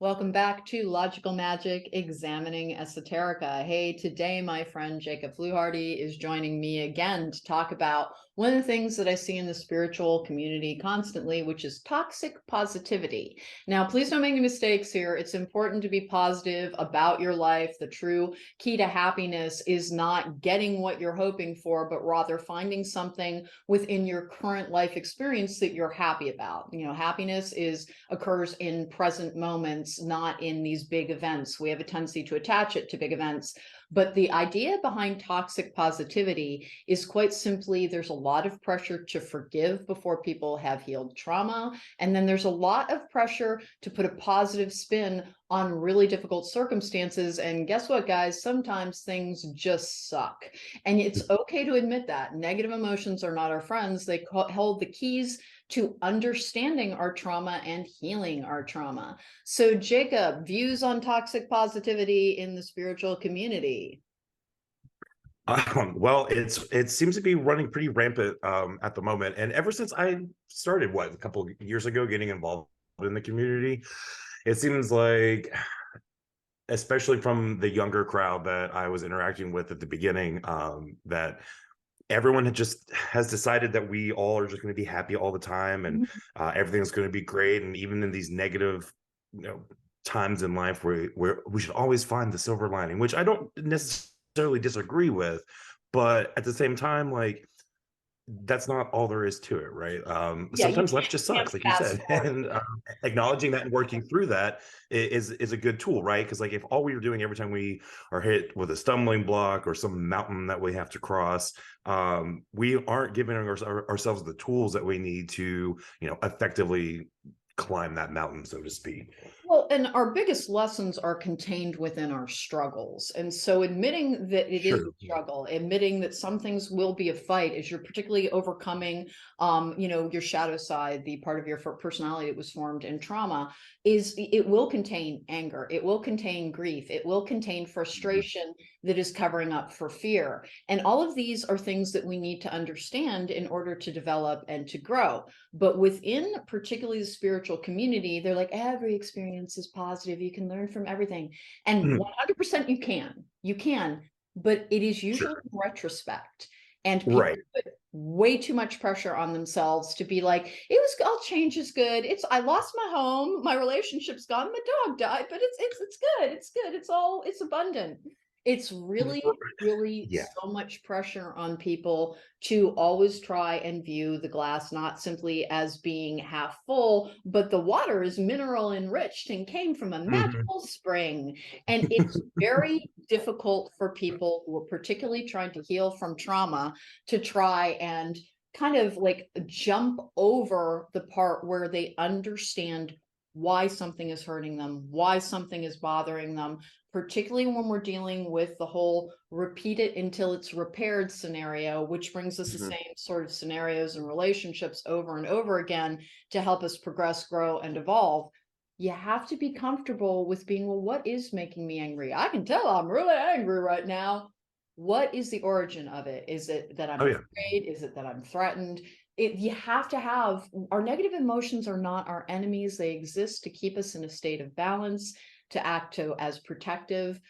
Welcome back to Logical Magic Examining Esoterica. Hey, today my friend Jacob Fluharty is joining me again to talk about one of the things that I see in the spiritual community constantly, which is toxic positivity. Now, please don't make any mistakes here. It's important to be positive about your life. The true key to happiness is not getting what you're hoping for, but rather finding something within your current life experience that you're happy about. Happiness occurs in present moments, not in these big events. We have a tendency to attach it to big events. But the idea behind toxic positivity is quite simply there's a lot of pressure to forgive before people have healed trauma. And then there's a lot of pressure to put a positive spin on really difficult circumstances. And guess what, guys? Sometimes things just suck. And it's okay to admit that. Negative emotions are not our friends. They hold the keys to understanding our trauma and healing our trauma. So, Jacob, views on toxic positivity in the spiritual community. Well, it seems to be running pretty rampant at the moment, and ever since I started, a couple of years ago, getting involved in the community, it seems like, especially from the younger crowd that I was interacting with at the beginning, that everyone has decided that we all are just going to be happy all the time, and everything's going to be great, and even in these negative, times in life where we should always find the silver lining, which I don't necessarily disagree with, but at the same time, like, that's not all there is to it, right? Yeah, you Sometimes life just can't sucks, like you fast said, forward. and acknowledging that and working through that is a good tool, right? Because, like, if all we are doing every time we are hit with a stumbling block or some mountain that we have to cross, we aren't giving ourselves the tools that we need to, effectively climb that mountain, so to speak. Well, and our biggest lessons are contained within our struggles. And so admitting that it is a Sure. struggle, admitting that some things will be a fight as you're particularly overcoming, your shadow side, the part of your personality that was formed in trauma, it will contain anger. It will contain grief. It will contain frustration that is covering up for fear. And all of these are things that we need to understand in order to develop and to grow. But within particularly the spiritual community, they're like, every experience is positive. You can learn from everything. And Mhm. 100% you can, but it is usually Sure. in retrospect. And people Right. put way too much pressure on themselves to be like, all change is good. I lost my home, my relationship's gone, my dog died, but it's good. It's abundant. It's really, really Yeah. so much pressure on people to always try and view the glass not simply as being half full, but the water is mineral enriched and came from a Mhm. magical spring. And it's very difficult for people who are particularly trying to heal from trauma to try and kind of like jump over the part where they understand why something is hurting them, why something is bothering them, particularly when we're dealing with the whole repeat it until it's repaired scenario, which brings us the Mhm. same sort of scenarios and relationships over and over again to help us progress, grow, and evolve. You have to be comfortable with being, well, what is making me angry? I can tell I'm really angry right now. What is the origin of it? Is it that I'm Oh, yeah. afraid? Is it that I'm threatened? You have to have, our negative emotions are not our enemies. They exist to keep us in a state of balance, to act as protective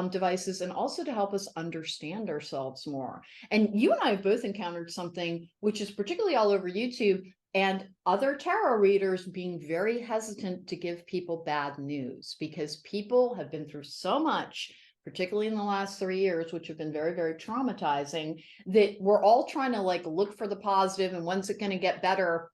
devices, and also to help us understand ourselves more. And you and I have both encountered something which is particularly all over YouTube, and other tarot readers being very hesitant to give people bad news because people have been through so much, particularly in the last 3 years, which have been very, very traumatizing, that we're all trying to like look for the positive and when's it going to get better.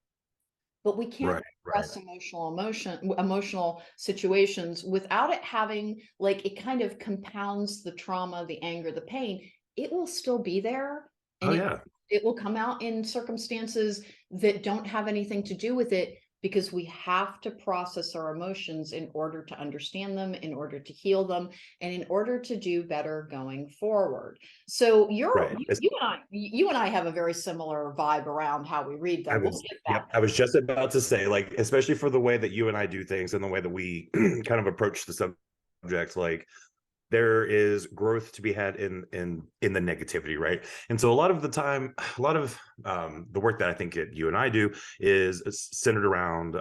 But we can't Right. Right. repress emotional situations without it having, like, it kind of compounds the trauma, the anger, the pain. It will still be there, and Oh, it yeah. it will come out in circumstances that don't have anything to do with it, because we have to process our emotions in order to understand them, in order to heal them, and in order to do better going forward. So Right. you and I have a very similar vibe around how we read I them. We'll was, get yep, that. I was just about to say, like, especially for the way that you and I do things and the way that we kind of approach the subject, like, there is growth to be had in the negativity, right? And so a lot of the time, a lot of the work that I think you and I do is centered around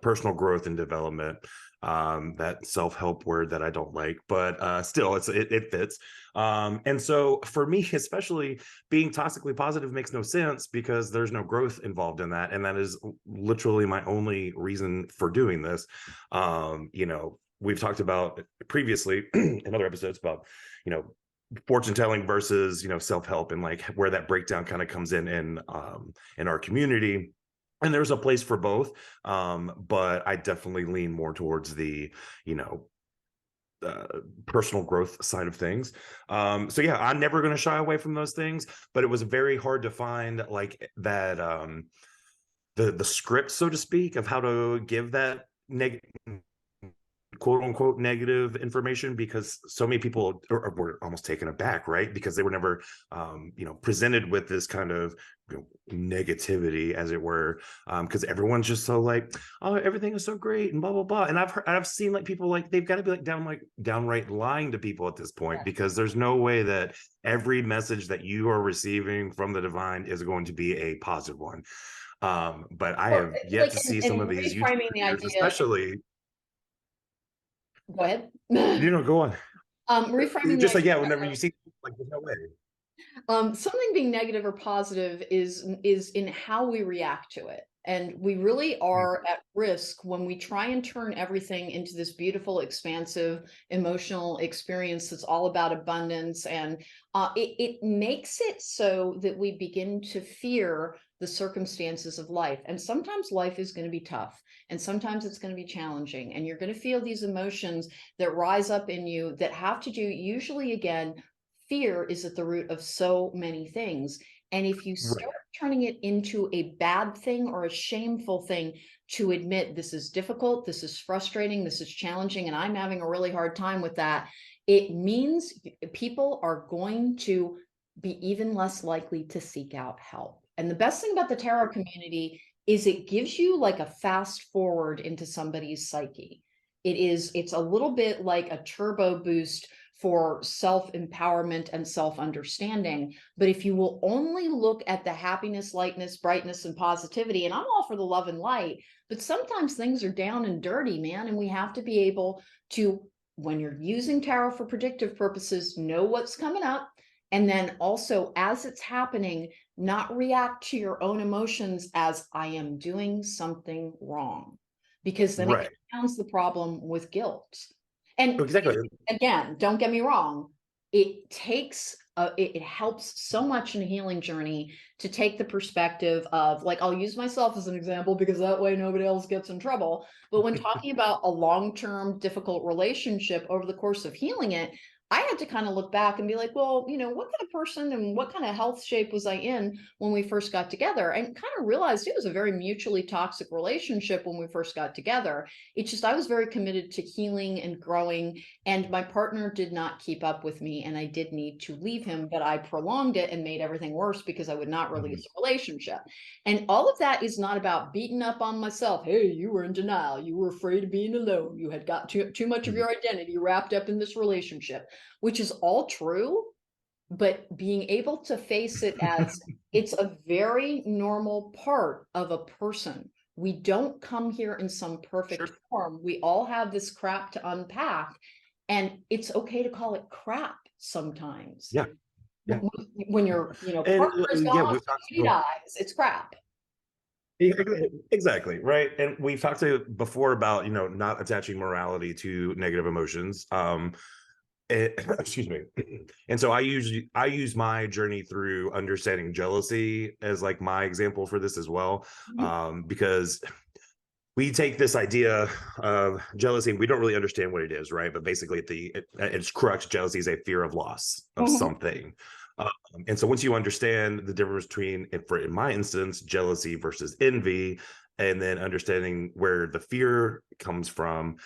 personal growth and development, that self-help word that I don't like, but still it fits. And so for me, especially, being toxically positive makes no sense because there's no growth involved in that. And that is literally my only reason for doing this. We've talked about previously in other episodes about, you know, fortune telling versus, self-help, and like where that breakdown kind of comes in our community. And there's a place for both, but I definitely lean more towards the, you know personal growth side of things. So yeah, I'm never going to shy away from those things, but it was very hard to find like that, the script, so to speak, of how to give that negative, quote unquote, negative information, because so many people were almost taken aback, right? Because they were never, presented with this kind of, negativity, as it were, because everyone's just so like, oh, everything is so great and blah blah blah. And I've seen like people, like they've got to be like downright lying to people at this point, because there's no way that every message that you are receiving from the divine is going to be a positive one. But I Well, have yet like, to see some and of these YouTube reframing the creators, idea. especially. Go ahead. Go on. Reframing the Just like, idea. yeah, whenever you see, like, there's no way. Something being negative or positive is in how we react to it. And we really Mhm. are at risk when we try and turn everything into this beautiful, expansive, emotional experience that's all about abundance. And it makes it so that we begin to fear the circumstances of life. And sometimes life is going to be tough, and sometimes it's going to be challenging. And you're going to feel these emotions that rise up in you that have to do, usually, again, fear is at the root of so many things. And if you Right. start turning it into a bad thing or a shameful thing to admit this is difficult, this is frustrating, this is challenging, and I'm having a really hard time with that, it means people are going to be even less likely to seek out help. And the best thing about the tarot community is it gives you like a fast forward into somebody's psyche. It's a little bit like a turbo boost for self-empowerment and self-understanding. But if you will only look at the happiness, lightness, brightness, and positivity, and I'm all for the love and light, but sometimes things are down and dirty, man, and we have to be able to, when you're using tarot for predictive purposes, know what's coming up. And then also, as it's happening, not react to your own emotions as I am doing something wrong, because then it Right. compounds the problem with guilt. And Exactly. again, don't get me wrong, it takes it helps so much in a healing journey to take the perspective of, like, I'll use myself as an example because that way nobody else gets in trouble. But when talking about a long-term difficult relationship over the course of healing it, I had to kind of look back and be like, well, what kind of person and what kind of health shape was I in when we first got together? And kind of realized it was a very mutually toxic relationship when we first got together. It's just I was very committed to healing and growing, and my partner did not keep up with me, and I did need to leave him, but I prolonged it and made everything worse because I would not Mhm. release a relationship. And all of that is not about beating up on myself. Hey, you were in denial. You were afraid of being alone. You had got too much of Mhm. your identity wrapped up in this relationship, which is all true. But being able to face it as it's a very normal part of a person. We don't come here in some perfect Sure. form. We all have this crap to unpack, and it's okay to call it crap sometimes. Yeah. Yeah. When your And partner is yeah, gone, we've talked somebody dies, it's crap. exactly, right. And we've talked to before about, not attaching morality to negative emotions. Excuse me. And so I use my journey through understanding jealousy as like my example for this as well. Mhm. Because we take this idea of jealousy and we don't really understand what it is, right? But basically at its crux, jealousy is a fear of loss of Mhm. something. um, and so once you understand the difference between, in my instance, jealousy versus envy, and then understanding where the fear comes from,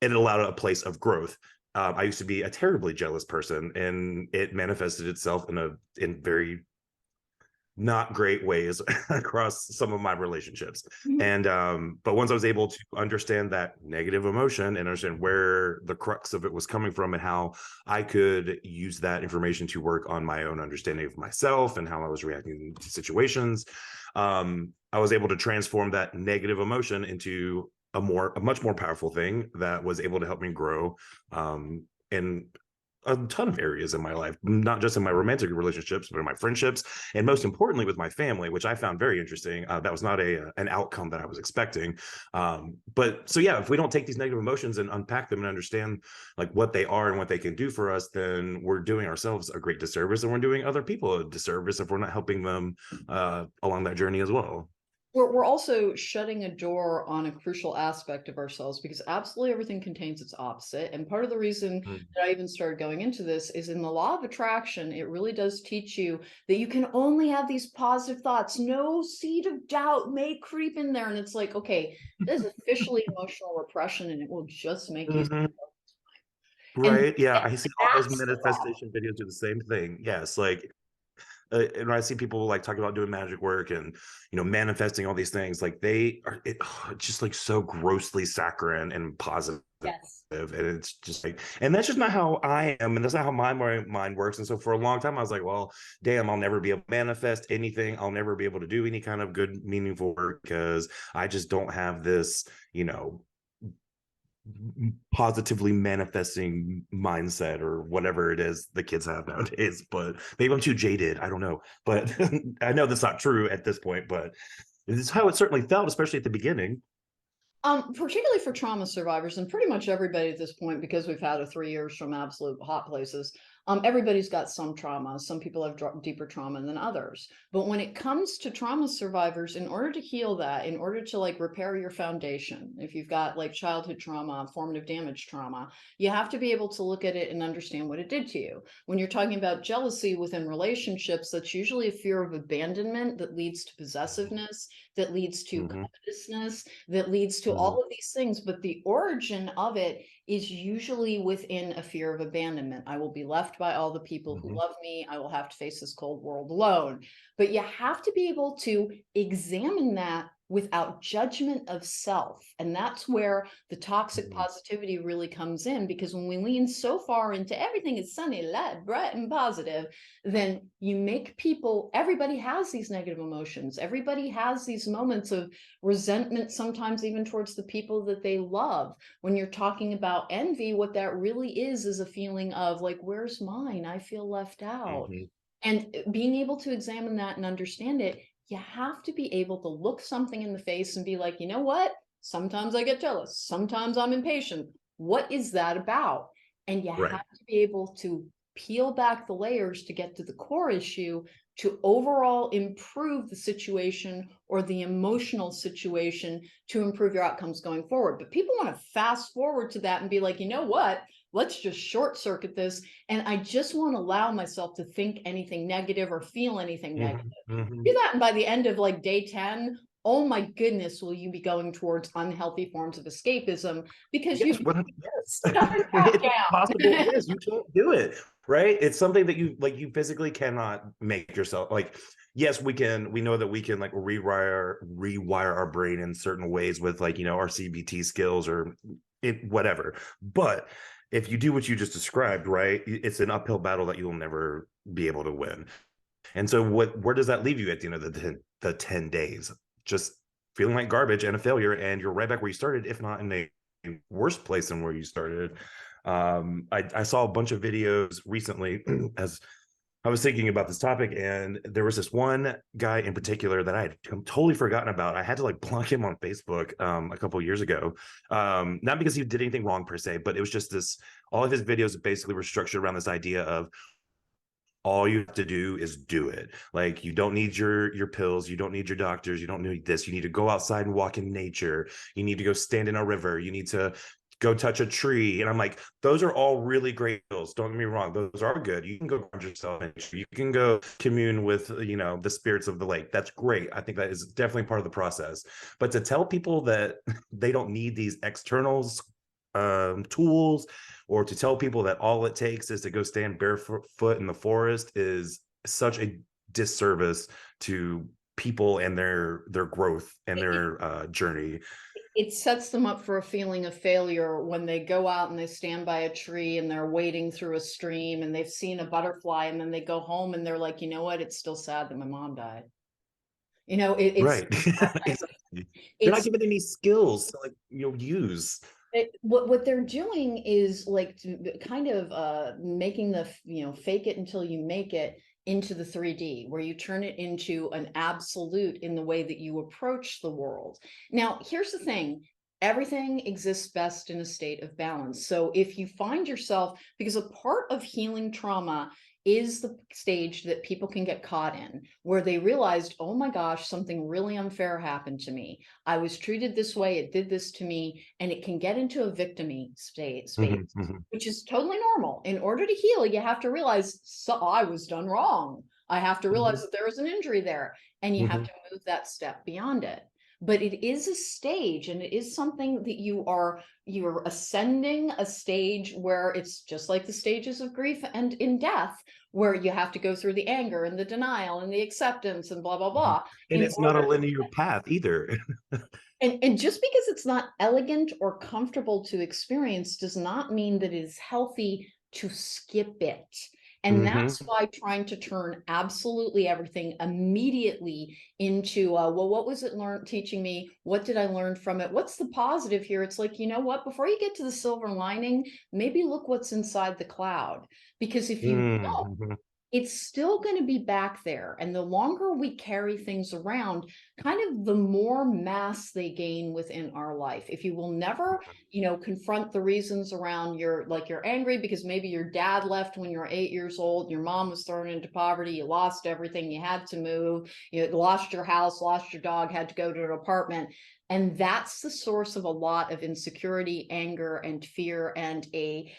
it allowed a place of growth. I used to be a terribly jealous person, and it manifested itself in very not great ways across some of my relationships. Mhm. And but once I was able to understand that negative emotion and understand where the crux of it was coming from and how I could use that information to work on my own understanding of myself and how I was reacting to situations, I was able to transform that negative emotion into a much more powerful thing that was able to help me grow in a ton of areas in my life, not just in my romantic relationships, but in my friendships, and most importantly with my family, which I found very interesting. That was not an outcome that I was expecting. But so yeah, if we don't take these negative emotions and unpack them and understand like what they are and what they can do for us, then we're doing ourselves a great disservice, and we're doing other people a disservice if we're not helping them along that journey as well. We're also shutting a door on a crucial aspect of ourselves because absolutely everything contains its opposite. And part of the reason Mm. that I even started going into this is in the law of attraction, it really does teach you that you can only have these positive thoughts. No seed of doubt may creep in there. And it's like, okay, this is officially emotional repression and it will just make you. Mhm. And Right. Yeah. I see all those that's the problem. manifestation videos do the same thing. Yes. Like, and I see people like talking about doing magic work and manifesting all these things. Like they are it's just like so grossly saccharine and positive, Yes. and it's just like, and that's just not how I am, and that's not how my mind works. And so for a long time, I was like, well, damn, I'll never be able to manifest anything. I'll never be able to do any kind of good, meaningful work because I just don't have this, positively manifesting mindset or whatever it is the kids have nowadays. But maybe I'm too jaded, I don't know, but I know that's not true at this point, but this is how it certainly felt, especially at the beginning. Particularly for trauma survivors and pretty much everybody at this point, because we've had a 3 years from absolute hot places. Everybody's got some trauma. Some people have deeper trauma than others. But when it comes to trauma survivors, in order to heal that, in order to like repair your foundation, if you've got like childhood trauma, formative damage trauma, you have to be able to look at it and understand what it did to you. When you're talking about jealousy within relationships, that's usually a fear of abandonment that leads to possessiveness, that leads to Hmm. covetousness, that leads to Hmm. all of these things. But the origin of it is usually within a fear of abandonment. I will be left by all the people who Hmm. love me. I will have to face this cold world alone. But you have to be able to examine that without judgment of self. And that's where the toxic Hmm. positivity really comes in, because when we lean so far into everything is sunny, light, bright, and positive, then you make people, everybody has these negative emotions. Everybody has these moments of resentment, sometimes even towards the people that they love. When you're talking about envy, what that really is a feeling of like, where's mine? I feel left out. Hmm. And being able to examine that and understand it, you have to be able to look something in the face and be like, you know what? Sometimes I get jealous. Sometimes I'm impatient. What is that about? And you Right. have to be able to peel back the layers to get to the core issue to overall improve the situation or the emotional situation to improve your outcomes going forward. But people want to fast forward to that and be like, you know what? Let's just short circuit this. And I just won't allow myself to think anything negative or feel anything negative. Hmm. Hmm. Do that. And by the end of like day 10, oh my goodness, will you be going towards unhealthy forms of escapism because Yes, you've 100, yes. shut yourself It's impossible. down. Yes, you can't do it, right? It's something that you physically cannot make yourself. Like, yes, we know that we can like rewire our brain in certain ways with like, our CBT skills or whatever. But if you do what you just described, right, it's an uphill battle that you'll never be able to win. And so where does that leave you at the end of the 10 days? Just feeling like garbage and a failure, and you're right back where you started, if not in a worse place than where you started. I saw a bunch of videos recently as I was thinking about this topic, and there was this one guy in particular that I had totally forgotten about. I had to like block him on Facebook a couple of years ago, not because he did anything wrong per se, but it was just this. All of his videos basically were structured around this idea of all you have to do is do it. Like you don't need your pills, you don't need your doctors, you don't need this. You need to go outside and walk in nature. You need to go stand in a river. You need to go touch a tree. And I'm like, those are all really great pills. Don't get me wrong, those are good. You can go ground yourself in nature. You can go commune with the spirits of the lake. That's great. I think that is definitely part of the process. But to tell people that they don't need these externals tools, or to tell people that all it takes is to go stand barefoot in the forest is such a disservice to people and their growth and their journey. It sets them up for a feeling of failure when they go out and they stand by a tree and they're wading through a stream and they've seen a butterfly and then they go home and they're like, you know what? It's still sad that my mom died. It's Right. Exactly. They're not it's given any skills to, like, use. what they're doing is like kind of making the fake it until you make it into the 3D, where you turn it into an absolute in the way that you approach the world. Now, here's the thing. Everything exists best in a state of balance. So if you find yourself, because a part of healing trauma is the stage that people can get caught in, where they realized, oh my gosh, something really unfair happened to me. I was treated this way, it did this to me, and it can get into a victimy space, Mhm, mhm, which is totally normal. In order to heal, you have to realize, so I was done wrong. I have to realize mhm, that there was an injury there, and you have mhm, to move that step beyond it. But it is a stage, and it is something that you're ascending a stage where it's just like the stages of grief and in death, where you have to go through the anger and the denial and the acceptance and blah blah mhm. blah And in it's not a order. linear path either. And just because it's not elegant or comfortable to experience does not mean that it is healthy to skip it. And that's Mhm, why trying to turn absolutely everything immediately into, well, what was it teaching me? What did I learn from it? What's the positive here? It's like, you know what? Before you get to the silver lining, maybe look what's inside the cloud. Because if you mhm, it's still going to be back there. And the longer we carry things around, kind of the more mass they gain within our life. If you will never, confront the reasons around you're angry because maybe your dad left when you were 8 years old, your mom was thrown into poverty, you lost everything, you had to move, you lost your house, lost your dog, had to go to an apartment. And that's the source of a lot of insecurity, anger, and fear, and a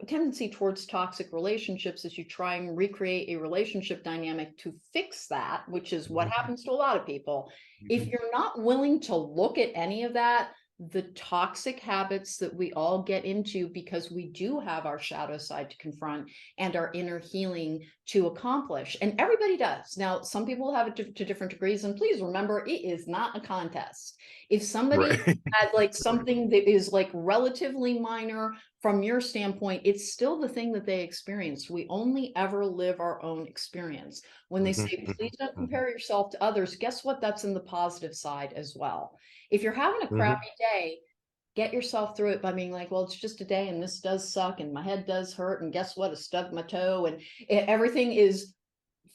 tendency towards toxic relationships as you try and recreate a relationship dynamic to fix that, which is what mhm, happens to a lot of people. If mhm, you're not willing to look at any of that, the toxic habits that we all get into because we do have our shadow side to confront and our inner healing to accomplish. And everybody does. Now, some people have it to different degrees. And please remember, it is not a contest. If somebody right. had like something that is like relatively minor from your standpoint, it's still the thing that they experience. We only ever live our own experience. When they Mhm, say, mhm, please don't mhm, compare yourself to others, guess what? That's in the positive side as well. If you're having a mhm, crappy day, get yourself through it by being like, well, it's just a day and this does suck and my head does hurt. And guess what? I stubbed my toe and everything is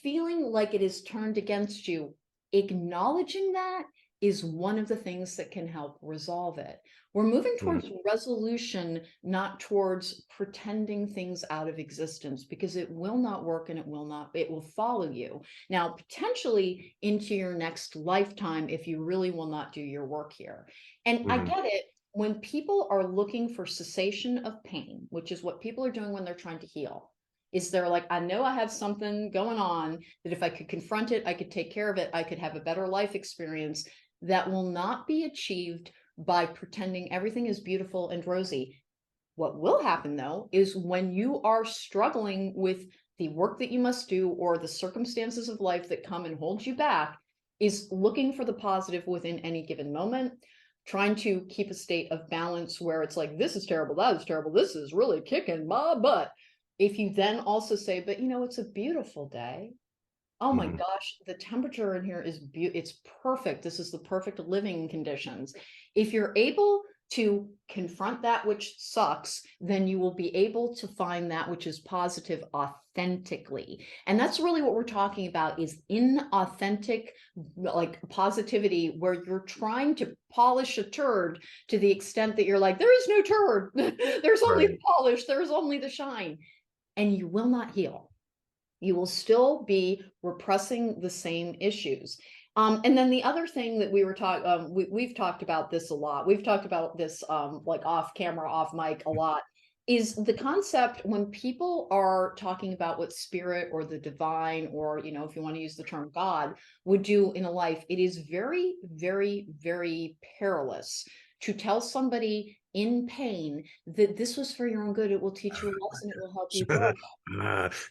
feeling like it is turned against you. Acknowledging that is one of the things that can help resolve it. We're moving mhm, towards resolution, not towards pretending things out of existence, because it will not work and it will follow you. Now, potentially into your next lifetime if you really will not do your work here. And I mhm, get it. When people are looking for cessation of pain, which is what people are doing when they're trying to heal, is they're like, I know I have something going on that if I could confront it, I could take care of it, I could have a better life experience. That will not be achieved by pretending everything is beautiful and rosy. What will happen though is when you are struggling with the work that you must do or the circumstances of life that come and hold you back, is looking for the positive within any given moment, trying to keep a state of balance where it's like, this is terrible, that is terrible, this is really kicking my butt. If you then also say, but it's a beautiful day. Oh my mhm, gosh, the temperature in here is it's perfect. This is the perfect living conditions. If you're able to confront that which sucks, then you will be able to find that which is positive authentically. And that's really what we're talking about, is inauthentic, like positivity, where you're trying to polish a turd to the extent that you're like, there is no turd. There's only the right. polish, there's only the shine, and you will not heal. You will still be repressing the same issues. And then the other thing that we were talking, we've talked about this a lot. We've talked about this like off camera, off mic a lot. Is the concept when people are talking about what spirit or the divine, or if you want to use the term God, would do in a life, it is very, very, very perilous to tell somebody in pain that this was for your own good. It will teach you a lesson. It will help you grow.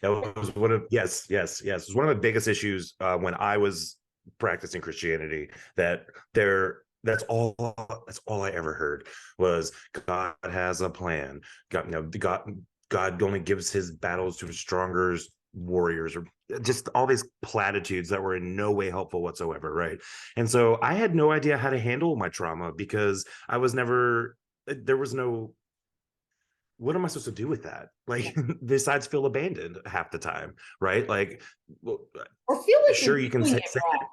That was one of, yes. It was one of the biggest issues when I was practicing Christianity. That's all I ever heard was God has a plan. God, God only gives his battles to his stronger, warriors, or just all these platitudes that were in no way helpful whatsoever, right? And so I had no idea how to handle my trauma because I was never, there was no, what am I supposed to do with that? Like, besides feel abandoned half the time, right? Like, well, Or feel like you're sure, you can doing say, it wrong.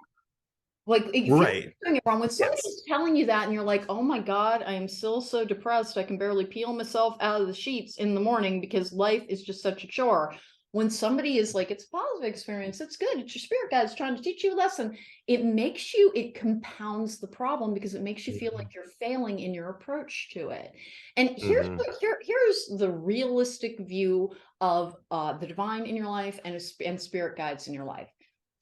Like you feel like right. you're doing it wrong. When Yes. somebody's telling you that and you're like, oh my God, I am still so depressed. I can barely peel myself out of the sheets in the morning because life is just such a chore. When somebody is like, it's a positive experience, it's good, it's your spirit guide, it's trying to teach you a lesson, it compounds the problem because it makes you feel like you're failing in your approach to it. And Mm-hmm. here's the realistic view of the divine in your life and spirit guides in your life.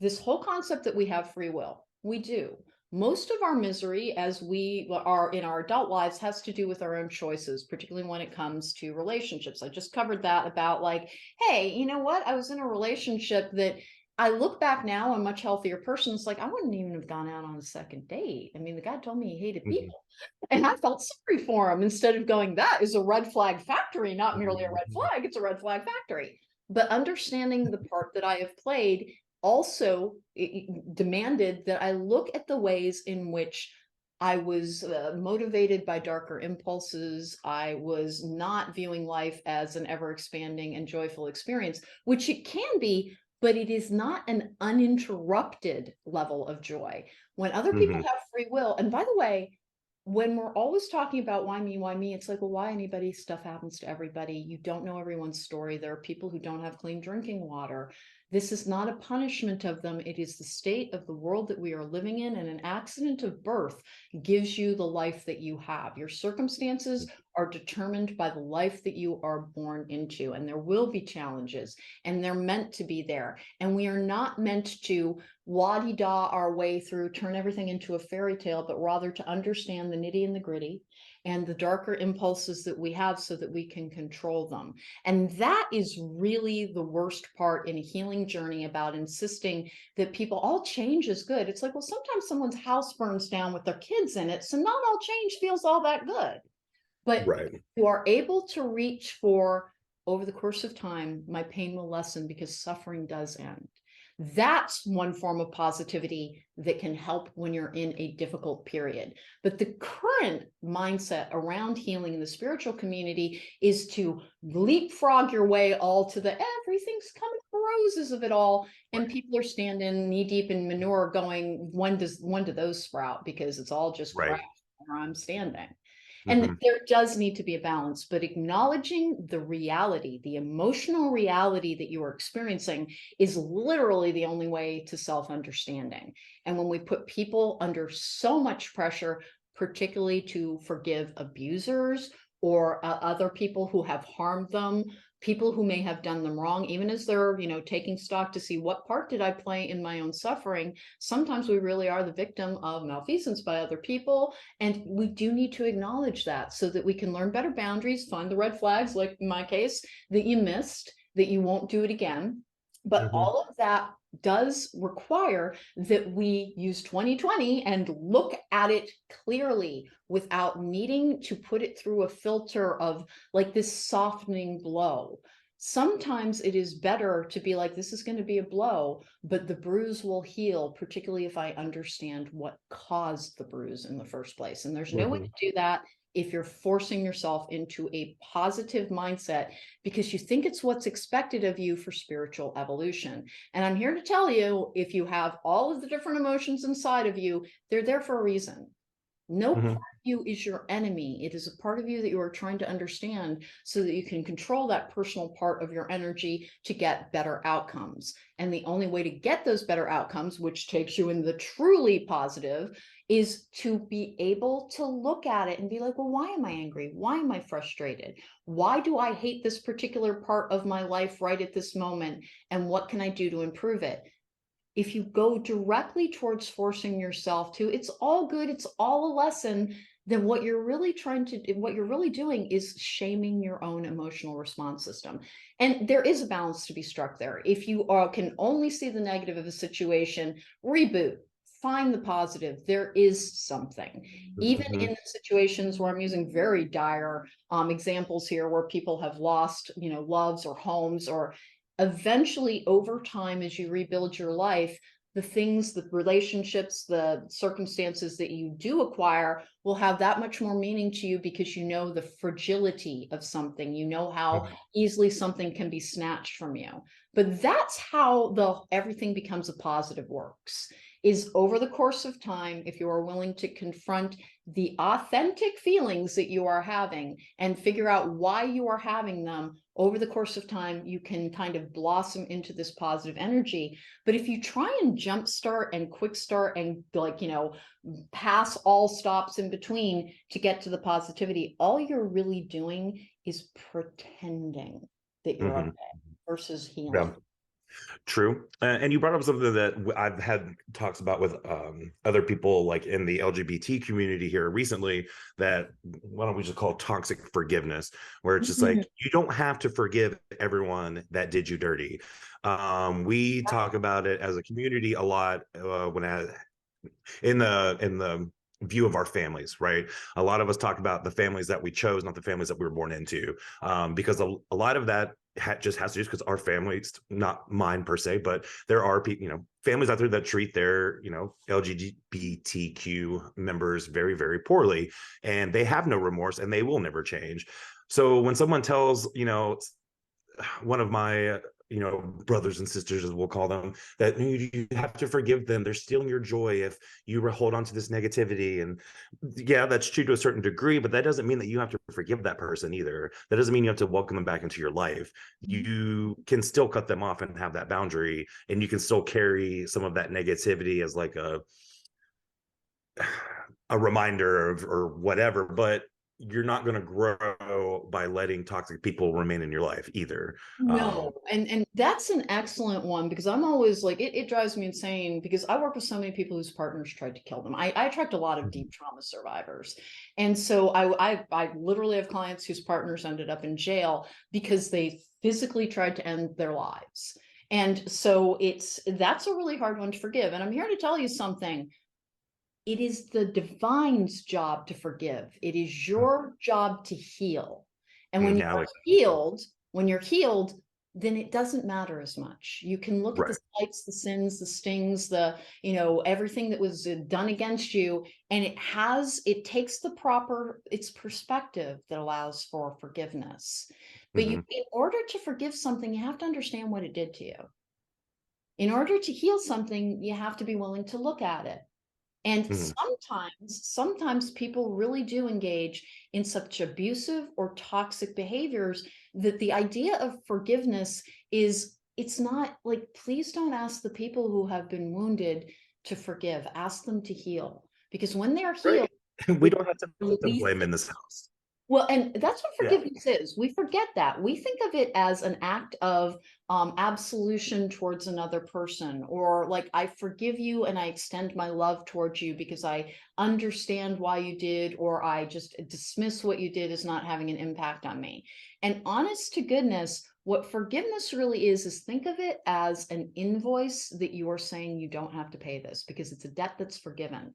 This whole concept that we have free will, we do. Most of our misery as we are in our adult lives has to do with our own choices, particularly when it comes to relationships. I just covered that about like, hey, you know what? I was in a relationship that I look back now, a much healthier person. It's like, I wouldn't even have gone out on a second date. I mean, the guy told me he hated Mm-hmm. people. And I felt sorry for him instead of going, that is a red flag factory, not merely a red Mm-hmm. flag, it's a red flag factory. But understanding the part that I have played also demanded that I look at the ways in which I was motivated by darker impulses. I was not viewing life as an ever expanding and joyful experience, which it can be, but it is not an uninterrupted level of joy. When other people Mm-hmm. have free will, and by the way, when we're always talking about why me, it's like, well, why anybody? Stuff happens to everybody. You don't know everyone's story. There are people who don't have clean drinking water. This is not a punishment of them. It is the state of the world that we are living in, and an accident of birth gives you the life that you have. Your circumstances are determined by the life that you are born into, and there will be challenges, and they're meant to be there. And we are not meant to la-di-da our way through, turn everything into a fairy tale, but rather to understand the nitty and the gritty and the darker impulses that we have so that we can control them. And that is really the worst part in a healing journey, about insisting that people, all change is good. It's like, well, sometimes someone's house burns down with their kids in it, so not all change feels all that good. But Right. you are able to reach for, over the course of time, my pain will lessen because suffering does end. That's one form of positivity that can help when you're in a difficult period. But the current mindset around healing in the spiritual community is to leapfrog your way all to the everything's coming roses of it all. And people are standing knee deep in manure going, when do those sprout? Because it's all just crap Right. where I'm standing. And Mm-hmm. there does need to be a balance, but acknowledging the reality, the emotional reality that you are experiencing, is literally the only way to self-understanding. And when we put people under so much pressure, particularly to forgive abusers or other people who have harmed them, people who may have done them wrong, even as they're, taking stock to see what part did I play in my own suffering, sometimes we really are the victim of malfeasance by other people. And we do need to acknowledge that so that we can learn better boundaries, find the red flags, like in my case, that you missed, that you won't do it again. But Mm-hmm. all of that does require that we use 2020 and look at it clearly without needing to put it through a filter of like this softening blow. Sometimes it is better to be like, this is going to be a blow, but the bruise will heal, particularly if I understand what caused the bruise in the first place. And there's no way Mm-hmm. to do that if you're forcing yourself into a positive mindset because you think it's what's expected of you for spiritual evolution. And I'm here to tell you, if you have all of the different emotions inside of you, they're there for a reason. No part Mm-hmm. of you is your enemy. It is a part of you that you are trying to understand so that you can control that personal part of your energy to get better outcomes. And the only way to get those better outcomes, which takes you in the truly positive, is to be able to look at it and be like, well, why am I angry? Why am I frustrated? Why do I hate this particular part of my life right at this moment? And what can I do to improve it? If you go directly towards forcing yourself to, it's all good, it's all a lesson, then what you're really doing is shaming your own emotional response system. And there is a balance to be struck there. If you can only see the negative of a situation, reboot, find the positive. There is something. Even Mm-hmm. in the situations where I'm using very dire examples here, where people have lost, loves or homes, or eventually over time, as you rebuild your life, the things, the relationships, the circumstances that you do acquire will have that much more meaning to you because you know the fragility of something. You know how Mhm. easily something can be snatched from you. But that's how the everything becomes a positive works, is over the course of time, if you are willing to confront the authentic feelings that you are having and figure out why you are having them, over the course of time, you can kind of blossom into this positive energy. But if you try and jumpstart and quick start and, like, pass all stops in between to get to the positivity, all you're really doing is pretending that you're okay Mhm. versus Yeah. healing. True. And you brought up something that I've had talks about with other people like in the LGBT community here recently, that why don't we just call it toxic forgiveness, where it's just Mhm. like, you don't have to forgive everyone that did you dirty. We talk about it as a community a lot in the view of our families, right? A lot of us talk about the families that we chose, not the families that we were born into, because a lot of that just has to do because our families, not mine per se, but there are people, families out there that treat their, LGBTQ members very, very poorly, and they have no remorse and they will never change. So when someone tells, one of my brothers and sisters, as we'll call them, that you have to forgive them, they're stealing your joy if you hold on to this negativity. And yeah, that's true to a certain degree, but that doesn't mean that you have to forgive that person either. That doesn't mean you have to welcome them back into your life. You can still cut them off and have that boundary, and you can still carry some of that negativity as like a reminder of or whatever, but you're not going to grow by letting toxic people remain in your life either. No, and that's an excellent one, because I'm always like, it drives me insane because I work with so many people whose partners tried to kill them. I attract a lot of deep trauma survivors. And so I literally have clients whose partners ended up in jail because they physically tried to end their lives. And so that's a really hard one to forgive. And I'm here to tell you something. It is the divine's job to forgive. It is your job to heal. And when you Yeah, are like healed, when you're healed, then it doesn't matter as much. You can look at the right. slights, the sins, the stings, everything that was done against you, and it takes its perspective that allows for forgiveness. But Hmm. in order to forgive something, you have to understand what it did to you. In order to heal something, you have to be willing to look at it. And Hmm. sometimes people really do engage in such abusive or toxic behaviors that the idea of forgiveness is, it's not like, please don't ask the people who have been wounded to forgive, ask them to heal. Because when they're Right. healed, We they don't have to put the release. blame in this house. Well, and that's what Yeah. forgiveness is. We forget that. We think of it as an act of absolution towards another person, or like, I forgive you and I extend my love towards you because I understand why you did, or I just dismiss what you did as not having an impact on me. And honest to goodness, what forgiveness really is think of it as an invoice that you are saying you don't have to pay this because it's a debt that's forgiven.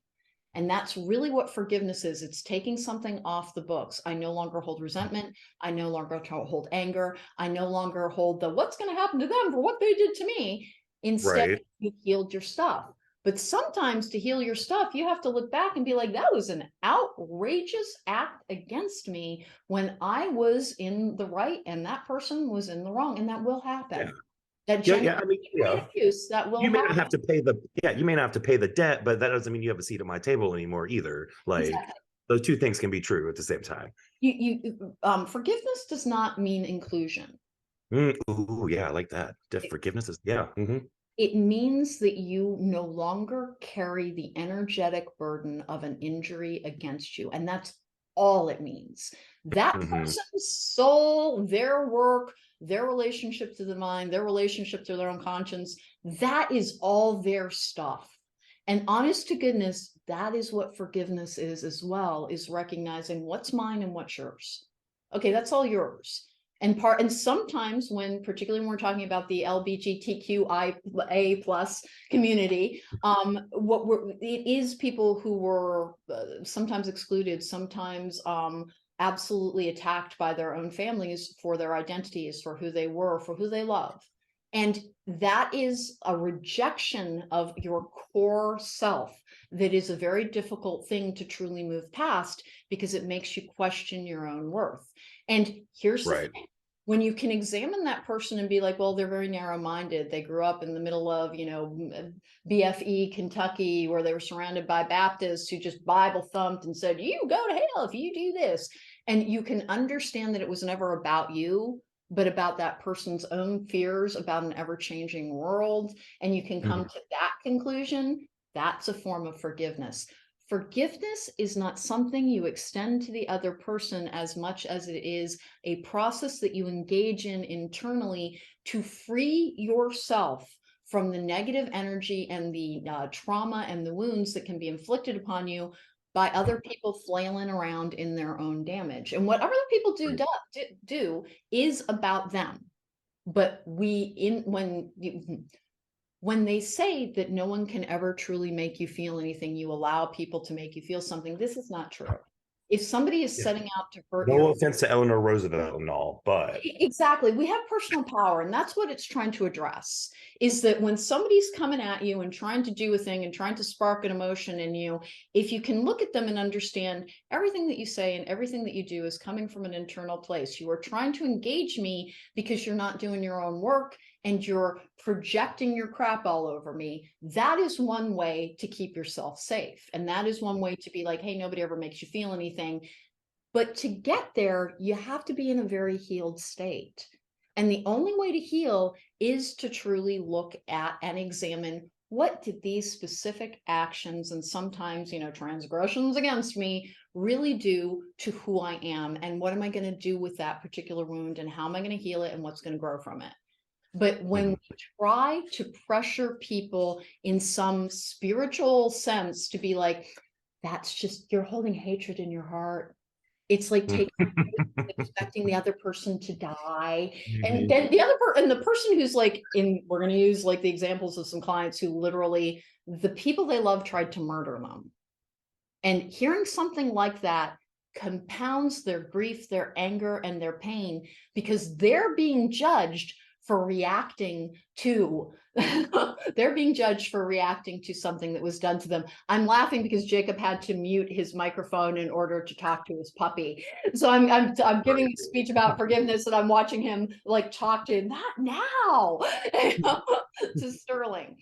And that's really what forgiveness is. It's taking something off the books. I no longer hold resentment. I no longer hold anger. I no longer hold the what's going to happen to them for what they did to me. Instead, Right. you healed your stuff. But sometimes to heal your stuff, you have to look back and be like, that was an outrageous act against me when I was in the right and that person was in the wrong. And that will Yeah. happen. That Yeah. Yeah. genuine I mean, abuse, that will you may not happen. have to pay the yeah, you may not have to pay the debt, but that doesn't mean you have a seat at my table anymore either. Like Exactly. those two things can be true at the same time. Forgiveness does not mean inclusion. Ooh, yeah, I like that. It, Forgiveness is yeah. it means that you no longer carry the energetic burden of an injury against you. And that's all it means. That Hmm. person's soul, their work, their relationship to the mind, their relationship to their own conscience, that is all their stuff. And honest to goodness, that is what forgiveness is as well, is recognizing what's mine and what's yours. Okay, that's all yours. And sometimes when, particularly when we're talking about the LGBTQIA plus community, it is people who were sometimes excluded, sometimes absolutely attacked by their own families for their identities, for who they were, for who they love. And that is a rejection of your core self that is a very difficult thing to truly move past because it makes you question your own worth. And here's the Right. thing. When you can examine that person and be like, well, they're very narrow-minded. They grew up in the middle of, BFE, Kentucky, where they were surrounded by Baptists who just Bible thumped and said, you go to hell if you do this. And you can understand that it was never about you, but about that person's own fears about an ever-changing world. And you can come Mhm. to that conclusion. That's a form of forgiveness. Forgiveness is not something you extend to the other person as much as it is a process that you engage in internally to free yourself from the negative energy and the trauma and the wounds that can be inflicted upon you by other people flailing around in their own damage. And what other people Right. do is about them. But when they say that no one can ever truly make you feel anything, you allow people to make you feel something, this is not true. If somebody is Yeah. setting out to hurt No your offense to Eleanor Roosevelt and all, but exactly. We have personal power, and that's what it's trying to address. Is that when somebody's coming at you and trying to do a thing and trying to spark an emotion in you, if you can look at them and understand everything that you say and everything that you do is coming from an internal place. You are trying to engage me because you're not doing your own work and you're projecting your crap all over me. That is one way to keep yourself safe. And that is one way to be like, hey, nobody ever makes you feel anything. But to get there, you have to be in a very healed state. And the only way to heal is to truly look at and examine what did these specific actions and sometimes, transgressions against me really do to who I am? And what am I going to do with that particular wound? And how am I going to heal it? And what's going to grow from it? But when Mhm. we try to pressure people in some spiritual sense to be like, that's just, you're holding hatred in your heart. It's like taking expecting the other person to die. And Mhm. then the person who's like we're going to use like the examples of some clients who literally the people they love tried to murder them. And hearing something like that compounds their grief, their anger, and their pain because they're being judged for reacting to they're being judged for reacting to something that was done to them. I'm laughing because Jacob had to mute his microphone in order to talk to his puppy. So I'm giving a speech about forgiveness and I'm watching him like talk to not now to Sterling.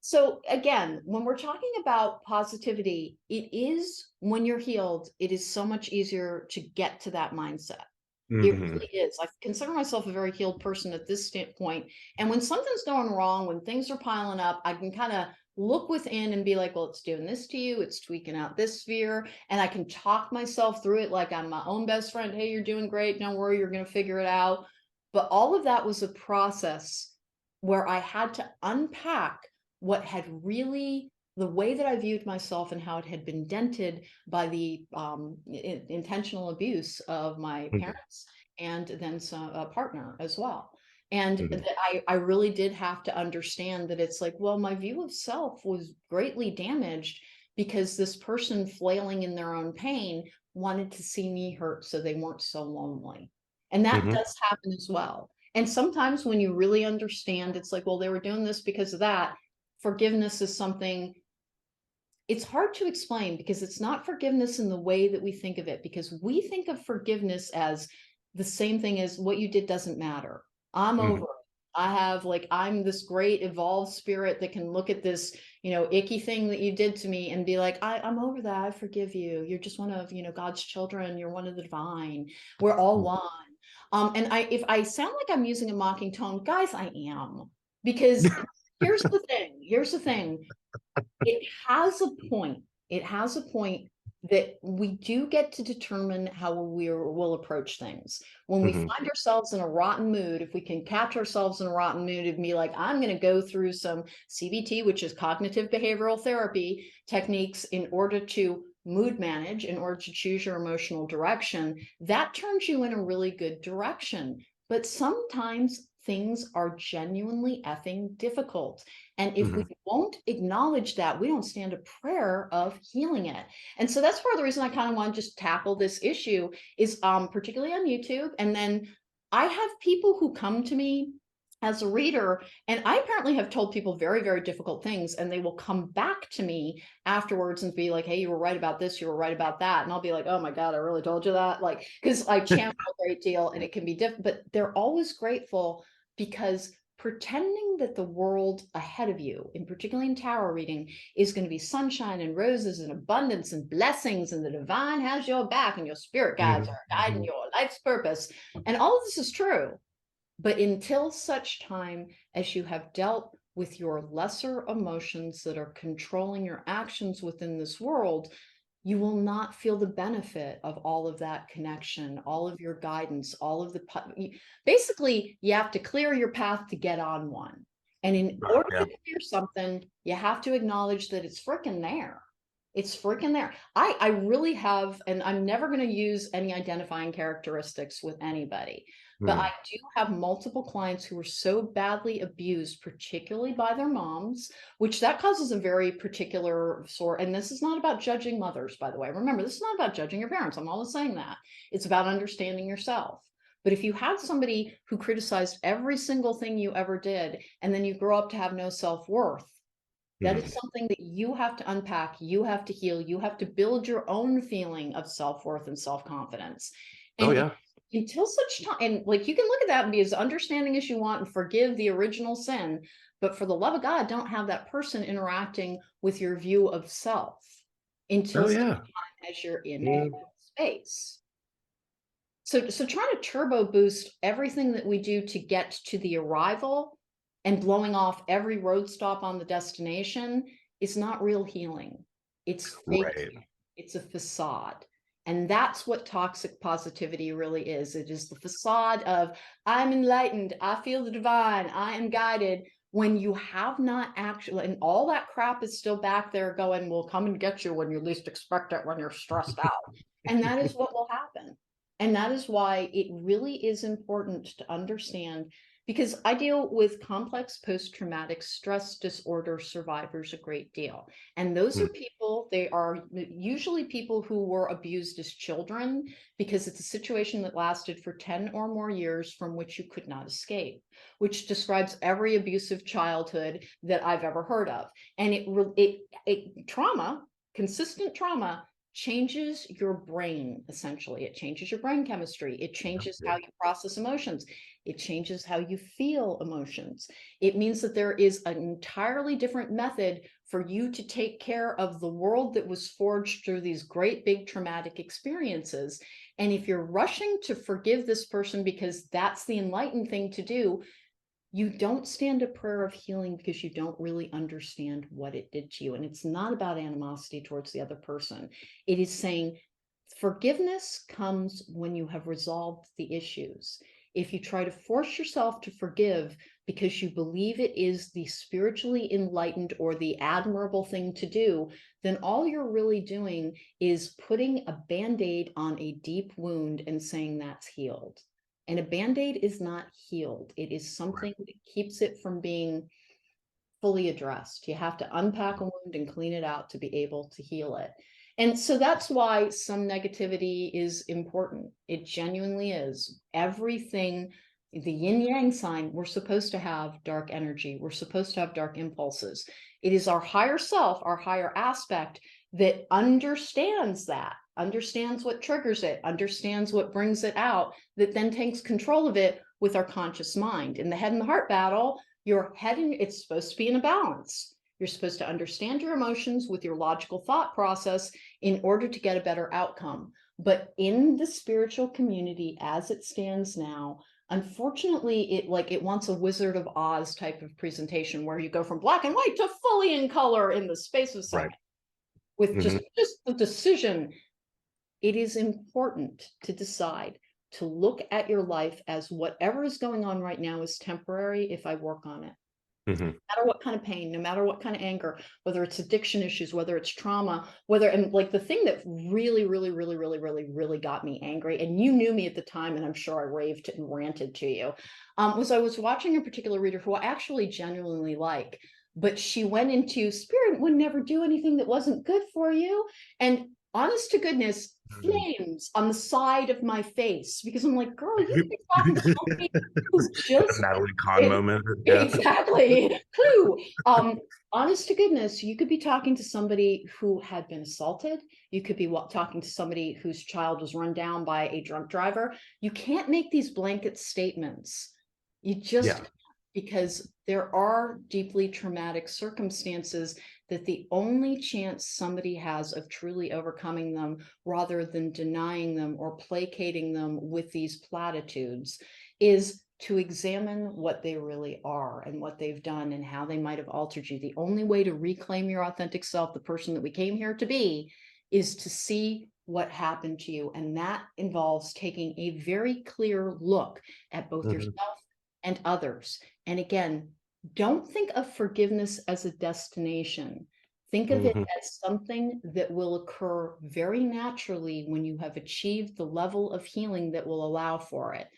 So again, when we're talking about positivity, it is when you're healed, it is so much easier to get to that mindset. It Mhm. really is. I consider myself a very healed person at this standpoint. And when something's going wrong, when things are piling up, I can kind of look within and be like, well, it's doing this to you. It's tweaking out this sphere. And I can talk myself through it like I'm my own best friend. Hey, you're doing great. Don't worry, you're going to figure it out. But all of that was a process where I had to unpack what had really the way that I viewed myself and how it had been dented by the intentional abuse of my Mhm. parents and then some a partner as well. And Mhm. I really did have to understand that it's like, well, my view of self was greatly damaged because this person flailing in their own pain wanted to see me hurt so they weren't so lonely. And that Mhm. does happen as well. And sometimes when you really understand, it's like, well, they were doing this because of that. Forgiveness is something it's hard to explain because it's not forgiveness in the way that we think of it, because we think of forgiveness as the same thing as what you did doesn't matter. I'm over Mhm. it. I have like, I'm this great evolved spirit that can look at this, icky thing that you did to me and be like, I'm over that. I forgive you. You're just one of, God's children. You're one of the divine. We're all Mhm. one. And if I sound like I'm using a mocking tone, guys, I am. Because here's the thing it has a point. It has a point that we do get to determine how we'll approach things. When we Mhm. find ourselves in a rotten mood, if we can catch ourselves in a rotten mood and be like, I'm going to go through some CBT, which is cognitive behavioral therapy techniques in order to mood manage, in order to choose your emotional direction, that turns you in a really good direction. But sometimes things are genuinely effing difficult. And if we Mhm. won't acknowledge that, we don't stand a prayer of healing it. And so that's part of the reason I kind of want to just tackle this issue is particularly on YouTube. And then I have people who come to me as a reader, and I apparently have told people very, very difficult things, and they will come back to me afterwards and be like, hey, you were right about this, you were right about that. And I'll be like, oh my God, I really told you that. Like, because I channel a great deal and it can be different, but they're always grateful, because pretending that the world ahead of you, in particularly in tarot reading, is going to be sunshine and roses and abundance and blessings, and the divine has your back and your spirit guides are guiding your life's purpose. And all of this is true. But until such time as you have dealt with your lesser emotions that are controlling your actions within this world, you will not feel the benefit of all of that connection, all of your guidance, all of basically, you have to clear your path to get on one. And in order Yeah. to clear something, you have to acknowledge that it's freaking there. It's freaking there. I really have, and I'm never going to use any identifying characteristics with anybody, but I Mm. do have multiple clients who were so badly abused, particularly by their moms, which that causes a very particular sort. And this is not about judging mothers, by the way. Remember, this is not about judging your parents. I'm always saying that. It's about understanding yourself. But if you had somebody who criticized every single thing you ever did, and then you grow up to have no self-worth, that is Mm. something that you have to unpack, you have to heal, you have to build your own feeling of self-worth and self-confidence. Oh And yeah. until such time, and like you can look at that and be as understanding as you want and forgive the original sin, but for the love of God, don't have that person interacting with your view of self until Oh such yeah. time as you're in a Mm. space. So trying to turbo boost everything that we do to get to the arrival and blowing off every road stop on the destination is not real healing. It's fake. Right. It's a facade. And that's what toxic positivity really is. It is the facade of, I'm enlightened, I feel the divine, I am guided, when you have not actually, and all that crap is still back there going, will come and get you when you least expect it, when you're stressed out. And that is what will happen. And that is why it really is important to understand, because I deal with complex post-traumatic stress disorder survivors a great deal. And those are Mm. people, they are usually people who were abused as children, because it's a situation that lasted for 10 or more years from which you could not escape, which describes every abusive childhood that I've ever heard of. And trauma, consistent trauma, changes your brain. Essentially, it changes your brain chemistry, it changes how you process emotions, it changes how you feel emotions. It means that there is an entirely different method for you to take care of the world that was forged through these great big traumatic experiences. And if you're rushing to forgive this person because that's the enlightened thing to do, you don't stand a prayer of healing, because you don't really understand what it did to you. And it's not about animosity towards the other person. It is saying forgiveness comes when you have resolved the issues. If you try to force yourself to forgive because you believe it is the spiritually enlightened or the admirable thing to do, then all you're really doing is putting a band-aid on a deep wound and saying that's healed. And a band-aid is not healed. It is Right. something that keeps it from being fully addressed. You have to unpack a wound and clean it out to be able to heal it. And so that's why some negativity is important. It genuinely is. Everything, the yin yang sign, we're supposed to have dark energy. We're supposed to have dark impulses. It is our higher self, our higher aspect, that understands that, understands what triggers it, understands what brings it out, that then takes control of it with our conscious mind. In the head and the heart battle, your head and it's supposed to be in a balance. You're supposed to understand your emotions with your logical thought process in order to get a better outcome. But in the spiritual community as it stands now, unfortunately, it wants a Wizard of Oz type of presentation where you go from black and white to fully in color in the space of a Right. second with Hmm. just the decision. It is important to decide to look at your life as whatever is going on right now is temporary if I work on it. Hmm. No matter what kind of pain, no matter what kind of anger, whether it's addiction issues, whether it's trauma, whether, and like the thing that really, really, really, really, really, really got me angry, and you knew me at the time, and I'm sure I raved and ranted to you, was I was watching a particular reader who I actually genuinely like, but she went into spirit would never do anything that wasn't good for you. And honest to goodness, Mhm. flames on the side of my face because I'm like, girl, you could be talking to somebody who The just Natalie Kahn it, moment. Yeah. exactly. Clue. Honest to goodness, you could be talking to somebody who had been assaulted. You could be talking to somebody whose child was run down by a drunk driver. You can't make these blanket statements. You just Yeah. can't, because there are deeply traumatic circumstances that the only chance somebody has of truly overcoming them, rather than denying them or placating them with these platitudes, is to examine what they really are and what they've done and how they might have altered you. The only way to reclaim your authentic self, the person that we came here to be, is to see what happened to you. And that involves taking a very clear look at both Mhm. yourself and others. And again, don't think of forgiveness as a destination. Think of it Mhm. as something that will occur very naturally when you have achieved the level of healing that will allow for it.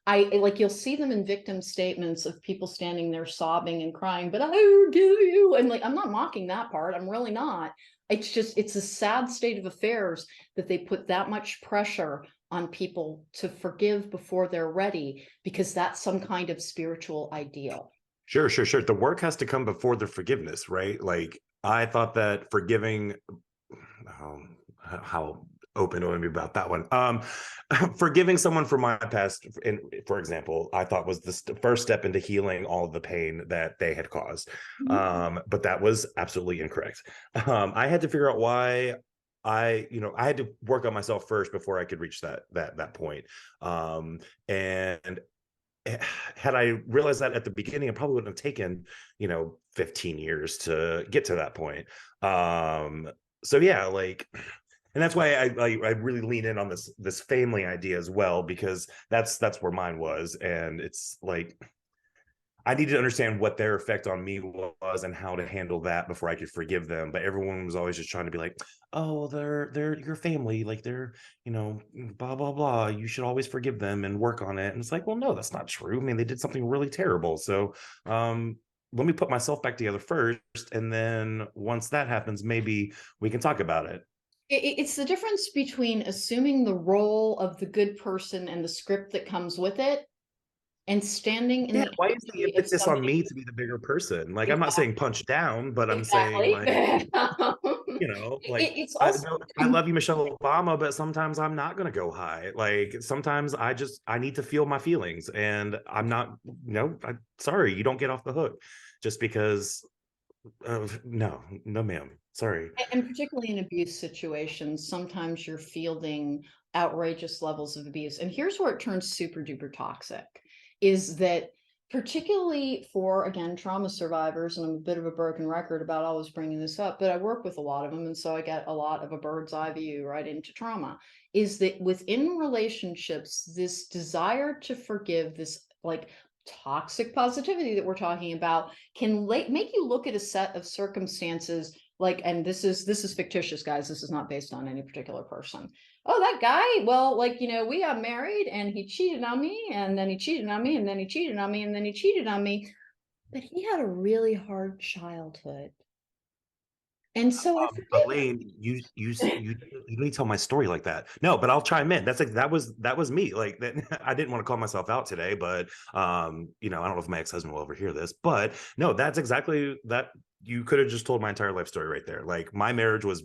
I like, you'll see them in victim statements of people standing there sobbing and crying, but I forgive you. And like, I'm not mocking that part. I'm really not. It's just, it's a sad state of affairs that they put that much pressure on people to forgive before they're ready, because that's some kind of spiritual ideal. Sure, sure, sure. The work has to come before the forgiveness, right? Like I thought that forgiving, how open do I be about that one? Forgiving someone from my past, for example, I thought was the first step into healing all of the pain that they had caused. Mhm. But that was absolutely incorrect. I had to figure out why I had to work on myself first before I could reach that point. And had I realized that at the beginning, it probably wouldn't have taken, 15 years to get to that point. So yeah, like, and that's why I really lean in on this family idea as well, because that's where mine was. And it's like I needed to understand what their effect on me was and how to handle that before I could forgive them. But everyone was always just trying to be like, "Oh, they're your family, like they're blah blah blah. You should always forgive them and work on it." And it's like, well, no, that's not true. I mean, they did something really terrible. So, let me put myself back together first, and then once that happens, maybe we can talk about it. It's the difference between assuming the role of the good person and the script that comes with it, and standing in Yeah, the why is the energy of emphasis on somebody. me to be the bigger person? Like, I'm not Exactly. saying punch down, but I'm saying Exactly. like like It's I also, know I love you, Michelle Obama, but sometimes I'm not gonna go high. Like sometimes I need to feel my feelings, and I'm not. I'm sorry, you don't get off the hook just because. No, no, ma'am. Sorry. and particularly in abuse situations, sometimes you're fielding outrageous levels of abuse. And here's where it turns super duper toxic, is that particularly for, again, trauma survivors, and I'm a bit of a broken record about always bringing this up, but I work with a lot of them. And so I get a lot of a bird's eye view right into trauma, is that within relationships, this desire to forgive, this like toxic positivity that we're talking about, can make you look at a set of circumstances like, and this is fictitious, guys, this is not based on any particular person. Oh, that guy, well, like, we got married and he cheated on me, and then he cheated on me, and then he cheated on me, and then he cheated on me, but he had a really hard childhood, and so I forgive him. Elaine, you need to tell my story like that. No, but I'll chime in. That's like that was me. Like that, I didn't want to call myself out today, but I don't know if my ex-husband will ever hear this, but no, that's exactly that. You could have just told my entire life story right there. Like my marriage was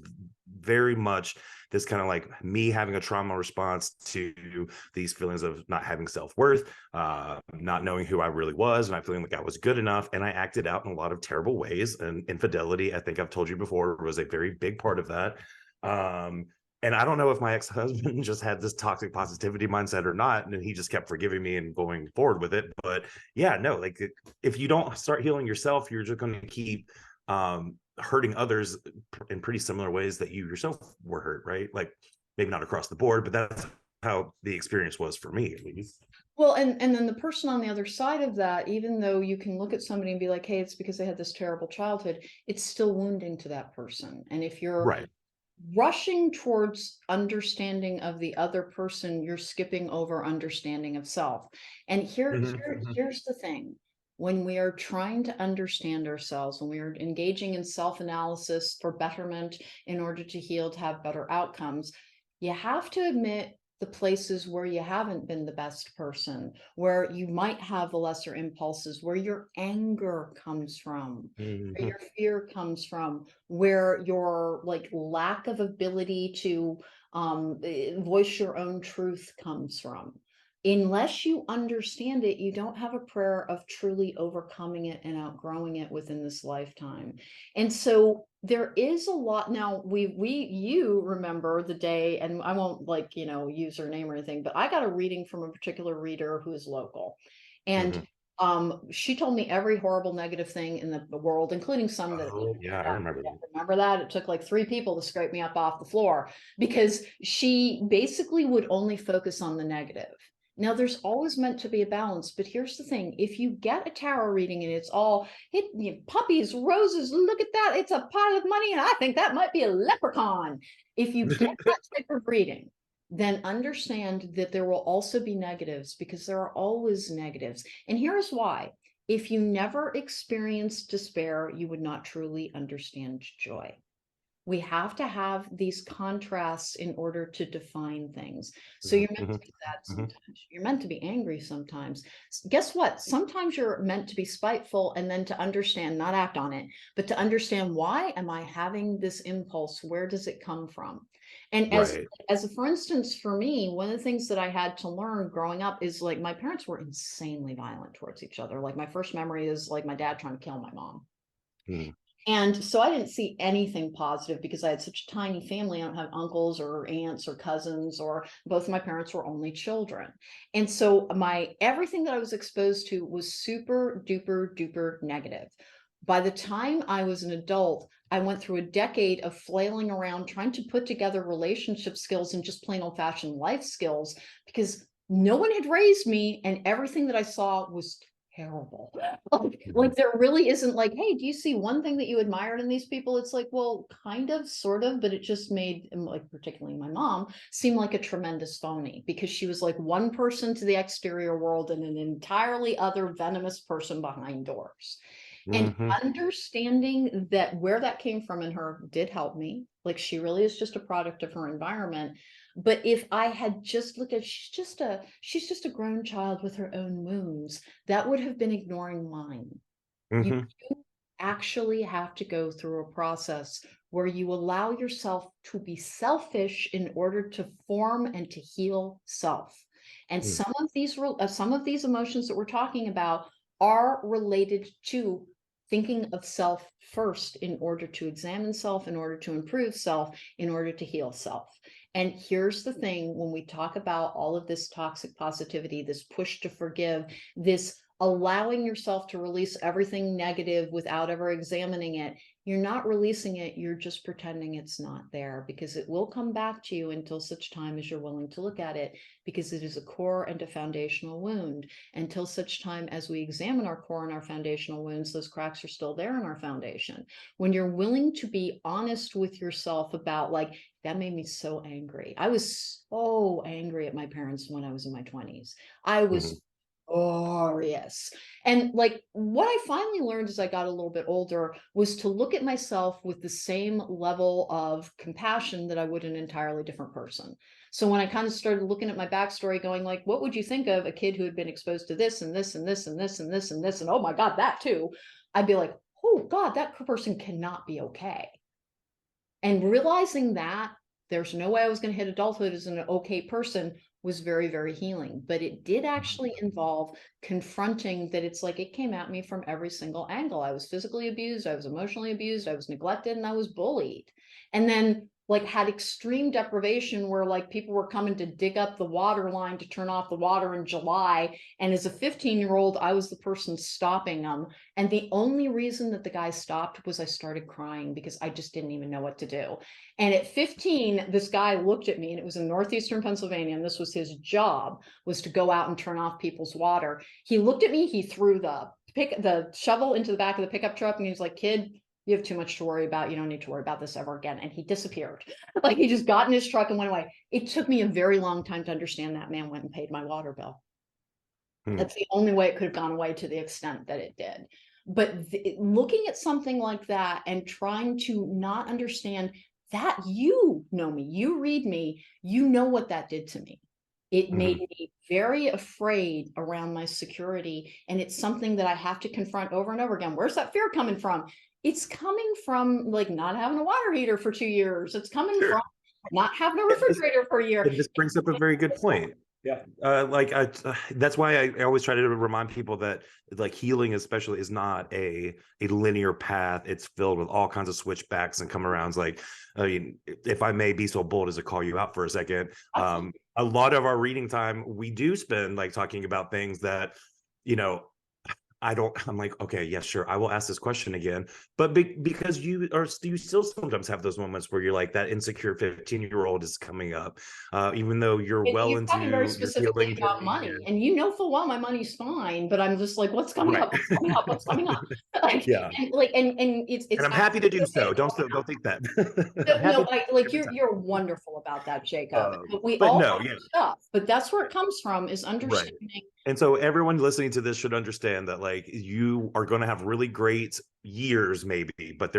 very much this kind of like me having a trauma response to these feelings of not having self-worth, not knowing who I really was, and I feeling like I was good enough. And I acted out in a lot of terrible ways. And infidelity, I think I've told you before, was a very big part of that. And I don't know if my ex-husband just had this toxic positivity mindset or not, and he just kept forgiving me and going forward with it. But yeah, no, like if you don't start healing yourself, you're just going to keep hurting others in pretty similar ways that you yourself were hurt, right? Like maybe not across the board, but that's how the experience was for me, at least. Well, and then the person on the other side of that, even though you can look at somebody and be like, hey, it's because they had this terrible childhood, it's still wounding to that person. And if you're Right. rushing towards understanding of the other person, you're skipping over understanding of self. And Mhm, mhm. here's the thing. when we are trying to understand ourselves, when we are engaging in self-analysis for betterment in order to heal, to have better outcomes, you have to admit the places where you haven't been the best person, where you might have the lesser impulses, where your anger comes from, where Mhm. your fear comes from, where your like lack of ability to voice your own truth comes from. Unless you understand it, you don't have a prayer of truly overcoming it and outgrowing it within this lifetime. And so there is a lot now. You remember the day, and I won't like, use her name or anything, but I got a reading from a particular reader who is local. And Mhm. she told me every horrible negative thing in the world, including some that, Oh, yeah, I remember that. remember that it took like 3 people to scrape me up off the floor, because she basically would only focus on the negative. Now, there's always meant to be a balance, but here's the thing. If you get a tarot reading and it's all puppies, roses, look at that, it's a pile of money, and I think that might be a leprechaun. If you get that type of reading, then understand that there will also be negatives, because there are always negatives. And here's why. If you never experienced despair, you would not truly understand joy. We have to have these contrasts in order to define things. So Mhm. you're meant to Mhm. be sad Mhm. sometimes. You're meant to be angry sometimes. Guess what? Sometimes you're meant to be spiteful, and then to understand, not act on it, but to understand, why am I having this impulse? Where does it come from? And Right. for instance, for me, one of the things that I had to learn growing up is like my parents were insanely violent towards each other. Like my first memory is like my dad trying to kill my mom. Mhm. And so I didn't see anything positive, because I had such a tiny family. I don't have uncles or aunts or cousins, or both of my parents were only children. And so my everything that I was exposed to was super duper duper negative. By the time I was an adult, I went through a decade of flailing around trying to put together relationship skills and just plain old fashioned life skills, because no one had raised me, and everything that I saw was terrible. Like Mhm. there really isn't like, hey, do you see one thing that you admired in these people? It's like, well, kind of, sort of, but it just made, like, particularly my mom, seem like a tremendous phony, because she was like one person to the exterior world and an entirely other venomous person behind doors. And Mhm. understanding that where that came from in her did help me. Like she really is just a product of her environment. But if I had just looked at, she's just a grown child with her own wounds, that would have been ignoring mine. You Mhm. actually have to go through a process where you allow yourself to be selfish in order to form and to heal self. And Mhm. some of these emotions that we're talking about are related to thinking of self first, in order to examine self, in order to improve self, in order to heal self. And here's the thing, when we talk about all of this toxic positivity, this push to forgive, this allowing yourself to release everything negative without ever examining it, you're not releasing it, you're just pretending it's not there, because it will come back to you until such time as you're willing to look at it, because it is a core and a foundational wound. Until such time as we examine our core and our foundational wounds, those cracks are still there in our foundation. When you're willing to be honest with yourself about, like, that made me so angry. I was so angry at my parents when I was in my 20s. I Mhm. was glorious. And like what I finally learned as I got a little bit older was to look at myself with the same level of compassion that I would an entirely different person. So when I kind of started looking at my backstory, going like, what would you think of a kid who had been exposed to this and this and this and this and this and this, and oh my God, that too, I'd be like, oh God, that person cannot be okay. And realizing that there's no way I was going to hit adulthood as an okay person was very, very healing. But it did actually involve confronting that it's like it came at me from every single angle. I was physically abused, I was emotionally abused, I was neglected, and I was bullied. And then like had extreme deprivation where like people were coming to dig up the water line to turn off the water in July. And as a 15-year-old, I was the person stopping them. And the only reason that the guy stopped was I started crying, because I just didn't even know what to do. And at 15, this guy looked at me, and it was in northeastern Pennsylvania, and this was his job, was to go out and turn off people's water. He looked at me, he threw the shovel into the back of the pickup truck, and he was like, kid, you have too much to worry about. You don't need to worry about this ever again. And he disappeared. Like he just got in his truck and went away. It took me a very long time to understand that man went and paid my water bill. Hmm. That's the only way it could have gone away to the extent that it did. But looking at something like that and trying to not understand that, you know me, you read me, you know what that did to me. It made Mhm. me very afraid around my security. And it's something that I have to confront over and over again. Where's that fear coming from? It's coming from like not having a water heater for 2 years. It's coming Sure. from not having a And refrigerator for a year. this brings up a very good point. Yeah. That's why I always try to remind people that like healing especially is not a linear path. It's filled with all kinds of switchbacks and come arounds. Like, I mean, if I may be so bold as to call you out for a second, Absolutely. a lot of our reading time we do spend like talking about things that, you know, I'm like, okay, yes, sure. I will ask this question again. But because you still sometimes have those moments where you're like, that insecure 15-year-old is coming up, even though you're And well you're talking very into your specifically healing about journey. money, And and you know full well my money's fine, but I'm just like, "What's coming right. up? What's coming up? What's coming up?" Like, Yeah. and it's And I'm happy to absolutely do okay so. to talk Don't think that. no, I'm happy no, to I do it like, every time. you're wonderful about that, Jacob, but we But all no, have yeah. stuff, but that's where it comes from, is Right. understanding. And so everyone listening to this should understand that like you are going to have really great years maybe, but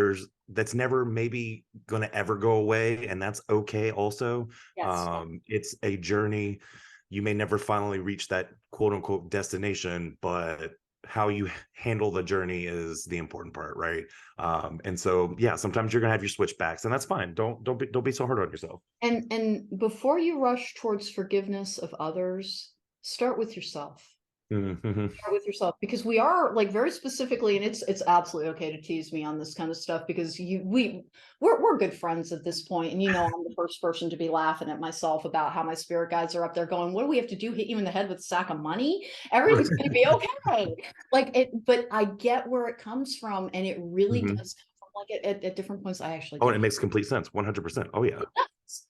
that's never maybe going to ever go away, and that's okay also. Yes. It's a journey. You may never finally reach that quote unquote destination, but how you handle the journey is the important part, right? And so yeah, sometimes you're going to have your switchbacks, and that's fine. Don't be so hard on yourself. And before you rush towards forgiveness of others, start with yourself. Mhm. Start with yourself, because we are like very specifically, and it's absolutely okay to tease me on this kind of stuff, because we're good friends at this point, and I'm the first person to be laughing at myself about how my spirit guides are up there going, what do we have to do, hit you in the head with a sack of money? Everything's going to be okay. Like it, but I get where it comes from, and it really Mhm. does come from like at different points. I actually Oh, and think it makes complete sense. 100%. Oh yeah. it does.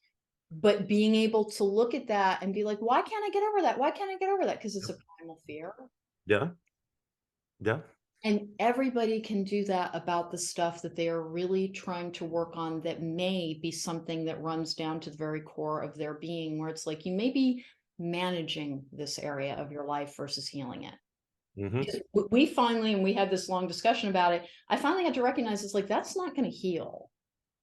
But being able to look at that and be like, why can't I get over that? Why can't I get over that? Because it's a primal fear. Yeah. Yeah. And everybody can do that about the stuff that they are really trying to work on, that may be something that runs down to the very core of their being, where it's like you may be managing this area of your life versus healing it. Hmm. Because we finally, and we had this long discussion about it, I finally had to recognize it's like, that's not going to heal.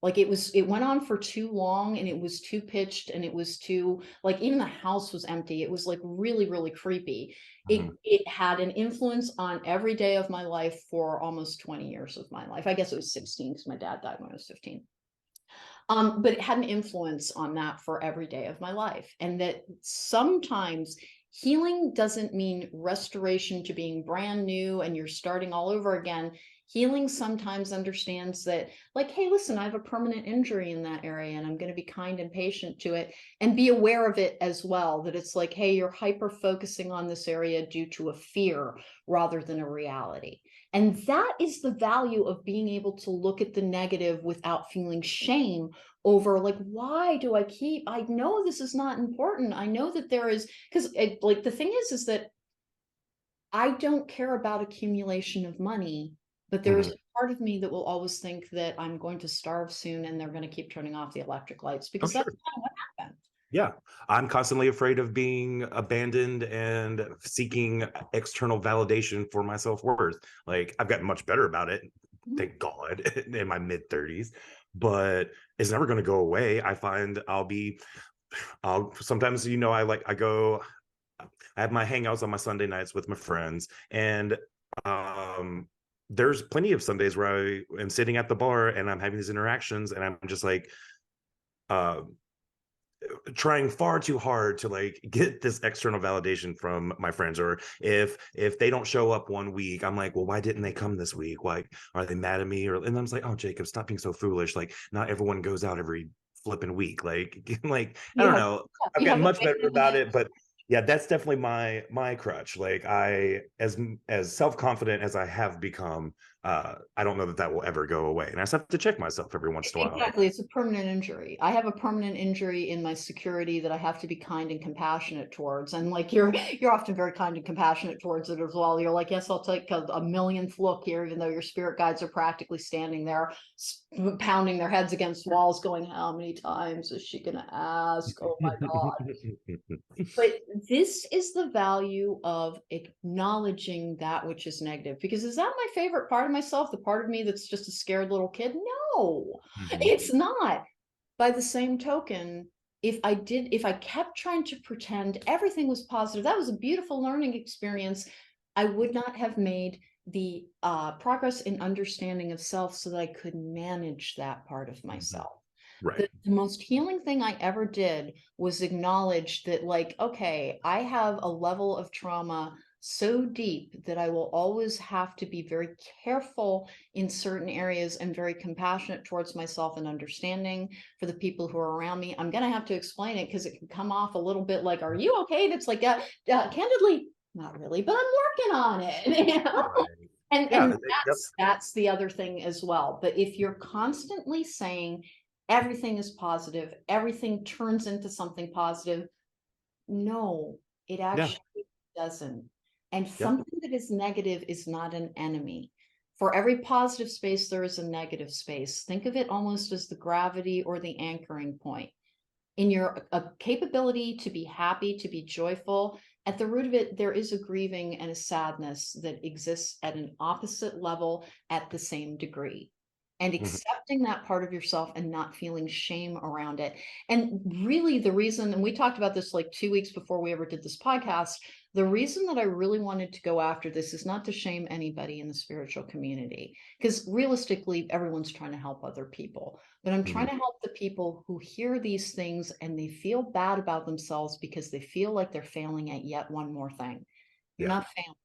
Like it went on for too long, and it was too pitched, and it was too, like, even the house was empty. It was like really, really creepy. Hmm. It had an influence on every day of my life for almost 20 years of my life. I guess it was 16, because my dad died when I was 15. But it had an influence on that for every day of my life. And that sometimes healing doesn't mean restoration to being brand new and you're starting all over again. Healing sometimes understands that, like, hey, listen, I have a permanent injury in that area, and I'm going to be kind and patient to it, and be aware of it as well. That it's like, hey, you're hyper focusing on this area due to a fear rather than a reality. And that is the value of being able to look at the negative without feeling shame over, like, why do I know this is not important. I know that there is, because like the thing is that I don't care about accumulation of money, but there is Hmm. a part of me that will always think that I'm going to starve soon, and they're going to keep turning off the electric lights, Oh, because that's sure. kind of what happened. Yeah. I'm constantly afraid of being abandoned and seeking external validation for my self-worth. Like, I've gotten much better about it, Mhm. thank God, in my mid 30s, but it's never going to go away. I find I'll sometimes, I have my hangouts on my Sunday nights with my friends, and um, there's plenty of Sundays where I am sitting at the bar and I'm having these interactions, and I'm just like, uh, trying far too hard to like get this external validation from my friends. Or if they don't show up one week, I'm like, well, why didn't they come this week? Why are they mad at me? Or and I'm just like, oh, Jacob, stop being so foolish. Like, not everyone goes out every flipping week. Like like I You don't have, know, I've you gotten have much better about abandonment. it. But yeah, that's definitely my crutch. Like, I as self-confident as I have become, I don't know that that will ever go away. And I just have to check myself every once in a while. Exactly. It's a permanent injury. I have a permanent injury in my security that I have to be kind and compassionate towards. And like you're often very kind and compassionate towards it as well. You're like, yes, I'll take a millionth look here, even though your spirit guides are practically standing there, pounding their heads against walls, going, how many times is she gonna ask? Oh my God. But this is the value of acknowledging that which is negative. Because is that my favorite part of myself? The part of me that's just a scared little kid? No, Mhm. it's not. By the same token, if I kept trying to pretend everything was positive, that was a beautiful learning experience. I would not have made the progress in understanding of self so that I could manage that part of Mhm. myself. Right. The most healing thing I ever did was acknowledge that, like, okay, I have a level of trauma so deep that I will always have to be very careful in certain areas and very compassionate towards myself and understanding for the people who are around me. I'm going to have to explain it because it can come off a little bit like, are you okay? That's like, candidly, not really, but I'm working on it. You know? Right. And Yeah. Yep. that's the other thing as well. But if you're constantly saying everything is positive, everything turns into something positive, no, it Yeah. actually doesn't. And Yep. something that is negative is not an enemy. For every positive space, there is a negative space. Think of it almost as the gravity or the anchoring point. In your capability to be happy, to be joyful, at the root of it, there is a grieving and a sadness that exists at an opposite level at the same degree. And Mhm. accepting that part of yourself and not feeling shame around it. And really, the reason, and we talked about this like 2 weeks before we ever did this podcast, the reason that I really wanted to go after this is not to shame anybody in the spiritual community, because realistically, everyone's trying to help other people. But I'm trying Mhm. to help the people who hear these things and they feel bad about themselves because they feel like they're failing at yet one more thing. You're Yeah. not failing.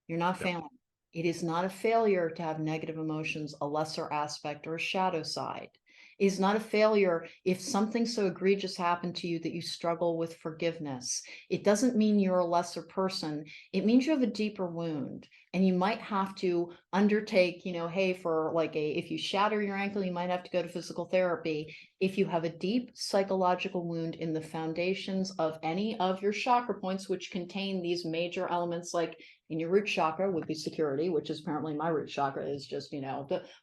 You're not Yep. failing. It is not a failure to have negative emotions, a lesser aspect or a shadow side. It is not a failure if something so egregious happened to you that you struggle with forgiveness. It doesn't mean you're a lesser person. It means you have a deeper wound. And you might have to undertake, hey, for like if you shatter your ankle, you might have to go to physical therapy. If you have a deep psychological wound in the foundations of any of your chakra points, which contain these major elements like in your root chakra would be security, which is apparently my root chakra is just,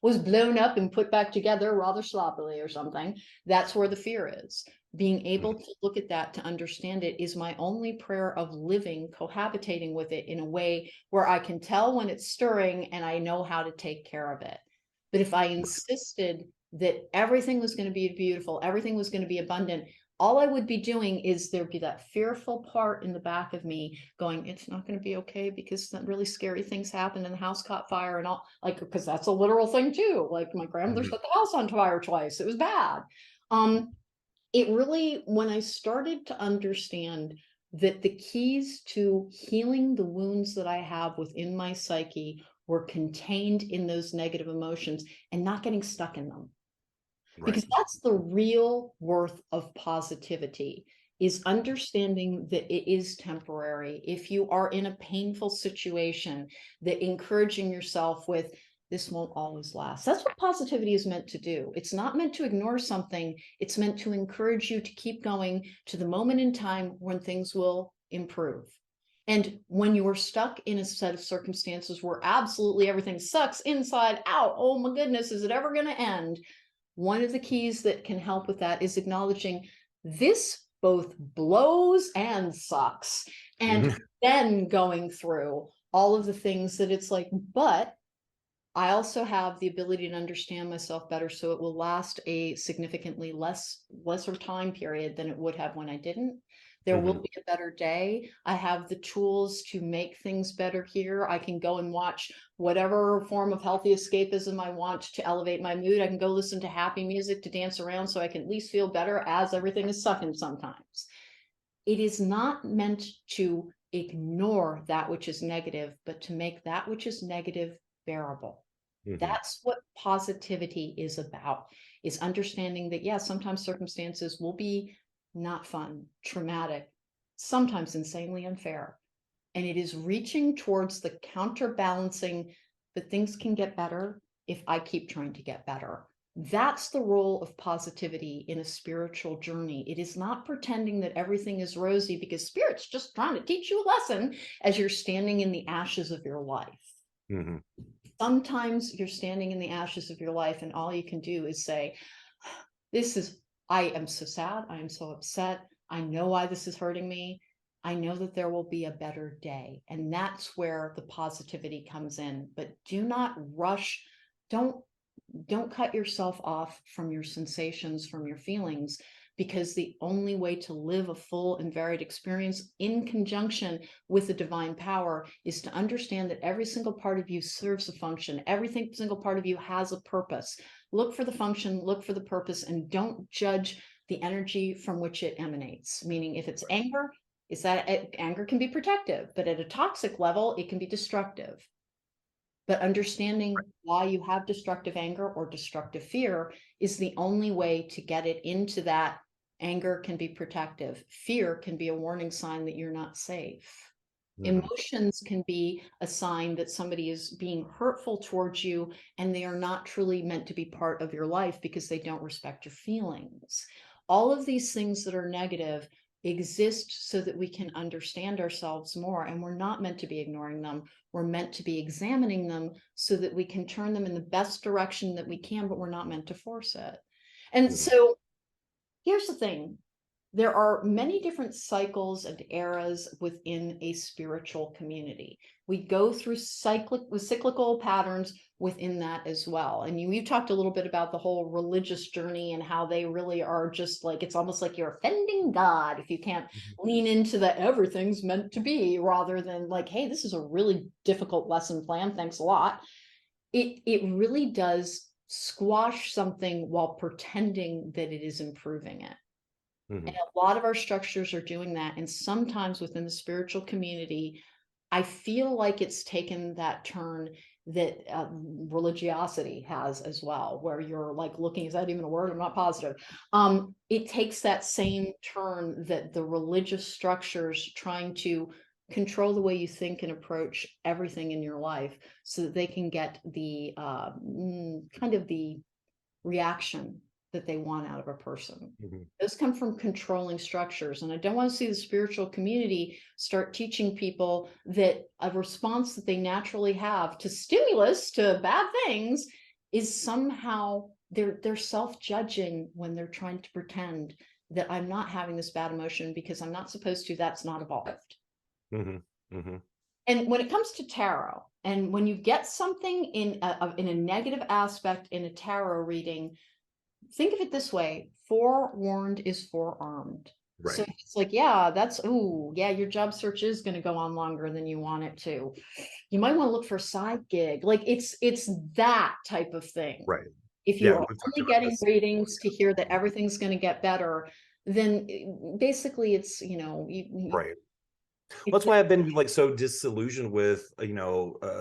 was blown up and put back together rather sloppily or something. That's where the fear is. Being able Mhm. to look at that, to understand it, is my only prayer of living, cohabitating with it in a way where I can tell when it's stirring and I know how to take care of it. But if I insisted that everything was going to be beautiful, everything was going to be abundant, all I would be doing is there'd be that fearful part in the back of me going, it's not going to be okay because some really scary things happened and the house caught fire and all, like, because that's a literal thing too. Like my grandmother Mhm. set the house on fire twice. It was bad. It really, when I started to understand that the keys to healing the wounds that I have within my psyche were contained in those negative emotions and not getting stuck in them, Right. because that's the real worth of positivity, is understanding that it is temporary. If you are in a painful situation, that encouraging yourself with, this won't always last. That's what positivity is meant to do. It's not meant to ignore something. It's meant to encourage you to keep going to the moment in time when things will improve. And when you're stuck in a set of circumstances where absolutely everything sucks inside out, oh my goodness, is it ever going to end? One of the keys that can help with that is acknowledging this both blows and sucks. And Mhm. then going through all of the things that it's like, but I also have the ability to understand myself better so it will last a significantly lesser time period than it would have when I didn't. There will Mhm. be a better day. I have the tools to make things better here. I can go and watch whatever form of healthy escapism I want to elevate my mood. I can go listen to happy music to dance around so I can at least feel better as everything is sucking sometimes. It is not meant to ignore that which is negative, but to make that which is negative bearable. Mhm. That's what positivity is about, is understanding that, yeah, sometimes circumstances will be not fun, traumatic, sometimes insanely unfair. And it is reaching towards the counterbalancing but things can get better if I keep trying to get better. That's the role of positivity in a spiritual journey. It is not pretending that everything is rosy, because spirit's just trying to teach you a lesson as you're standing in the ashes of your life. Mm-hmm. Sometimes you're standing in the ashes of your life and all you can do is say, I am so sad. I am so upset. I know why this is hurting me. I know that there will be a better day. And that's where the positivity comes in. But do not rush. Don't cut yourself off from your sensations, from your feelings, because the only way to live a full and varied experience in conjunction with the divine power is to understand that every single part of you serves a function. Every single part of you has a purpose. Look for the function, look for the purpose, and don't judge the energy from which it emanates. Meaning, if it's anger, is that anger can be protective, but at a toxic level, it can be destructive. But understanding why you have destructive anger or destructive fear is the only way to get it into that. Anger can be protective. Fear can be a warning sign that you're not safe. Mm-hmm. Emotions can be a sign that somebody is being hurtful towards you and they are not truly meant to be part of your life because they don't respect your feelings. All of these things that are negative exist so that we can understand ourselves more, and we're not meant to be ignoring them. We're meant to be examining them so that we can turn them in the best direction that we can, but we're not meant to force it. And Mm-hmm. so here's the thing. There are many different cycles and eras within a spiritual community. We go through cyclical patterns within that as well. And you talked a little bit about the whole religious journey and how they really are just like, it's almost like you're offending God if you can't lean into the everything's meant to be, rather than like, hey, this is a really difficult lesson plan. Thanks a lot. It really does squash something while pretending that it is improving it. Mm-hmm. And a lot of our structures are doing that. And sometimes within the spiritual community, I feel like it's taken that turn that religiosity has as well, where you're like looking, is that even a word? I'm not positive. It takes that same turn that the religious structures trying to control the way you think and approach everything in your life so that they can get the kind of the reaction that they want out of a person. Mm-hmm. Those come from controlling structures. And I don't want to see the spiritual community start teaching people that a response that they naturally have to stimulus, to bad things, is somehow they're self-judging when they're trying to pretend that I'm not having this bad emotion because I'm not supposed to. That's not evolved. Mm-hmm. Mm-hmm. And when it comes to tarot, and when you get something in a negative aspect in a tarot reading, think of it this way: forewarned is forearmed. Right. So it's like, yeah, yeah, your job search is going to go on longer than you want it to. You might want to look for a side gig. Like it's that type of thing. Right. If you Yeah, are we've talked only about getting this. readings to hear that everything's going to get better, then basically it's, Right. it's That's why I've been like so disillusioned with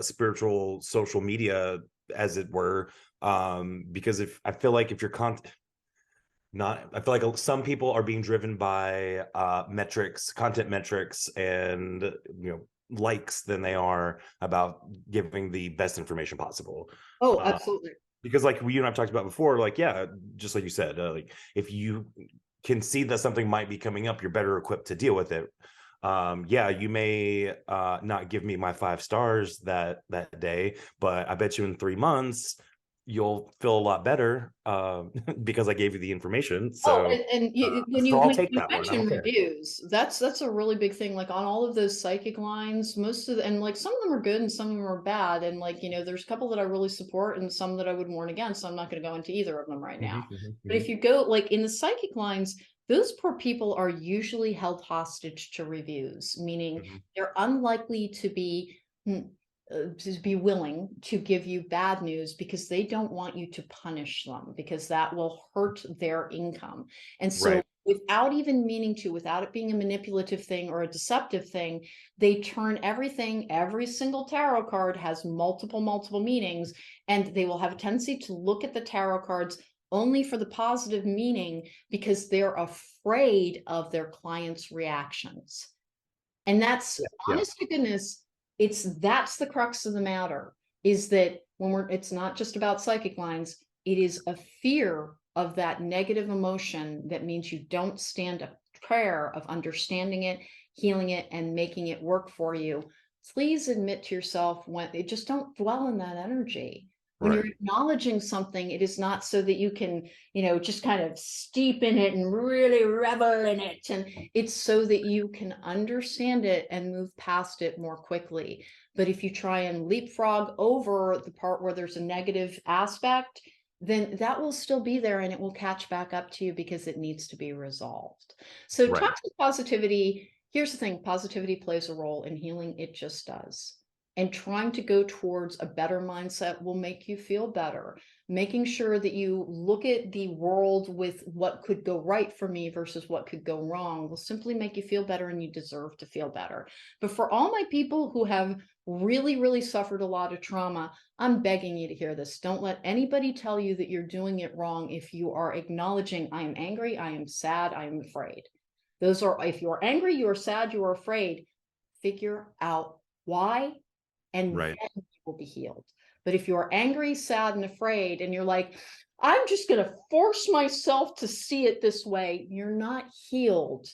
spiritual social media, as it were, because if I feel like if you're not, I feel like some people are being driven by metrics, content metrics, and likes than they are about giving the best information possible. oh, Uh, absolutely. because like you and I've talked about before, like yeah, just like you said, like if you can see that something might be coming up, you're better equipped to deal with it. Yeah, you may not give me my 5 stars that day, but I bet you in 3 months you'll feel a lot better because I gave you the information. Oh, So and when so I'll when take you that one. I mention don't care. reviews, that's a really big thing. Like on all of those psychic lines, most of and like some of them are good and some of them are bad. And like, there's a couple that I really support and some that I would warn against. So I'm not going to go into either of them right now. Mhm, mhm, But mhm, if you go like in the psychic lines, those poor people are usually held hostage to reviews, meaning mhm. they're unlikely to be willing to give you bad news because they don't want you to punish them, because that will hurt their income. And so Right. without even meaning to, without it being a manipulative thing or a deceptive thing, they turn everything. Every single tarot card has multiple meanings, and they will have a tendency to look at the tarot cards only for the positive meaning because they're afraid of their clients' reactions. And that's, Yeah. Yeah. honest to goodness, that's the crux of the matter. is that it's not just about psychic lines, it is a fear of that negative emotion that means you don't stand a prayer of understanding it, healing it, and making it work for you. Please admit to yourself when just don't dwell in that energy. When you're Right. acknowledging something, it is not so that you can, just kind of steep in it and really revel in it. And it's so that you can understand it and move past it more quickly. But if you try and leapfrog over the part where there's a negative aspect, then that will still be there and it will catch back up to you because it needs to be resolved. So Right. toxic positivity, here's the thing, positivity plays a role in healing. It just does. And trying to go towards a better mindset will make you feel better. Making sure that you look at the world with what could go right for me versus what could go wrong will simply make you feel better, and you deserve to feel better. But for all my people who have really, really suffered a lot of trauma, I'm begging you to hear this. Don't let anybody tell you that you're doing it wrong if you are acknowledging, I am angry, I am sad, I am afraid. Those are, if you're angry, you're sad, you're afraid, figure out why, and then Right. you will be healed. But if you're angry, sad, and afraid, and you're like, I'm just going to force myself to see it this way, you're not healed.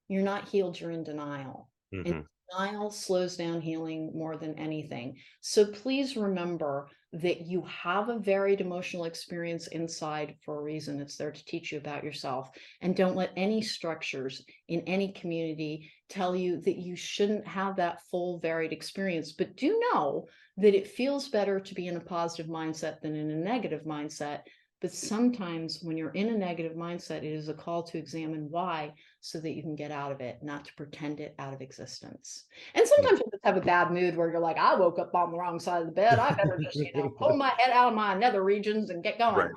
You're not healed, you're in denial. And Hmm. denial slows down healing more than anything. So please remember that you have a varied emotional experience inside for a reason. It's there to teach you about yourself. And don't let any structures in any community tell you that you shouldn't have that full varied experience. But do know that it feels better to be in a positive mindset than in a negative mindset. But sometimes when you're in a negative mindset, it is a call to examine why, so that you can get out of it, not to pretend it out of existence. And sometimes you just have a bad mood where you're like, I woke up on the wrong side of the bed. I better just, pull my head out of my nether regions and get going. Right.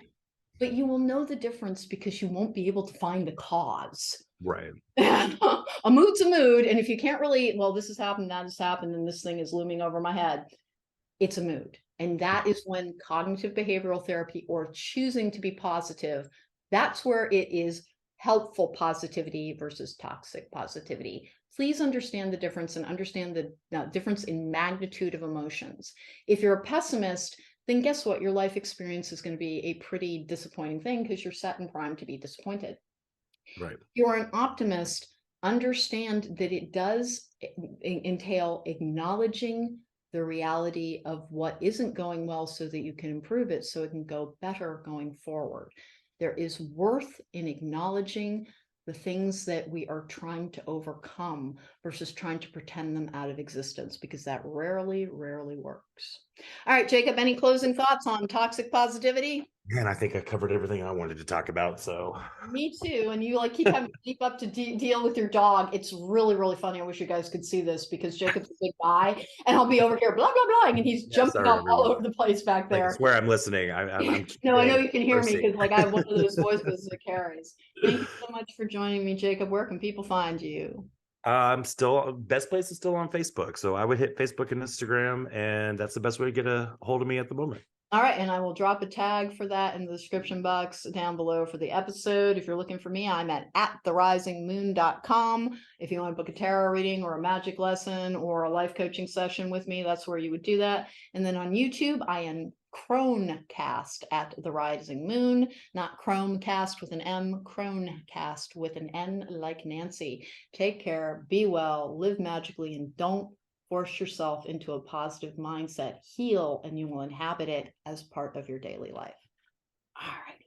But you will know the difference because you won't be able to find the cause. Right. And a mood's a mood. And if you can't really, well, this has happened, that has happened, and this thing is looming over my head, it's a mood. And that is when cognitive behavioral therapy, or choosing to be positive, that's where it is helpful positivity versus toxic positivity. Please understand the difference and understand the difference in magnitude of emotions. If you're a pessimist, then guess what? Your life experience is going to be a pretty disappointing thing because you're set and primed to be disappointed. Right. You're an optimist, understand that it does entail acknowledging the reality of what isn't going well so that you can improve it so it can go better going forward. There is worth in acknowledging the things that we are trying to overcome versus trying to pretend them out of existence, because that rarely, rarely works. All right, Jacob, any closing thoughts on toxic positivity? Man, I think I covered everything I wanted to talk about. So, Me too. And you like keep having to leap up to deal with your dog. It's really, really funny. I wish you guys could see this because Jacob's a big guy and I'll be over here, blah, blah, blah. And he's yeah, jumping sorry, up all everyone. over the place back Like, I there. swear I'm listening. I'm No, I know keeping you can hear me mercy. because like I have one of those voices that carries. Thank you so much for joining me, Jacob. Where can people find you? Still, best place is still on Facebook. So I would hit Facebook and Instagram, and that's the best way to get a hold of me at the moment. All right, and I will drop a tag for that in the description box down below for the episode. If you're looking for me, I'm at therisingmoon.com. If you want to book a tarot reading or a magic lesson or a life coaching session with me, that's where you would do that. And then on YouTube, I am Cronecast at The Rising Moon, not Chromecast with an M, Cronecast with an N like Nancy. Take care, be well, live magically, and don't force yourself into a positive mindset. Heal, and you will inhabit it as part of your daily life. All right.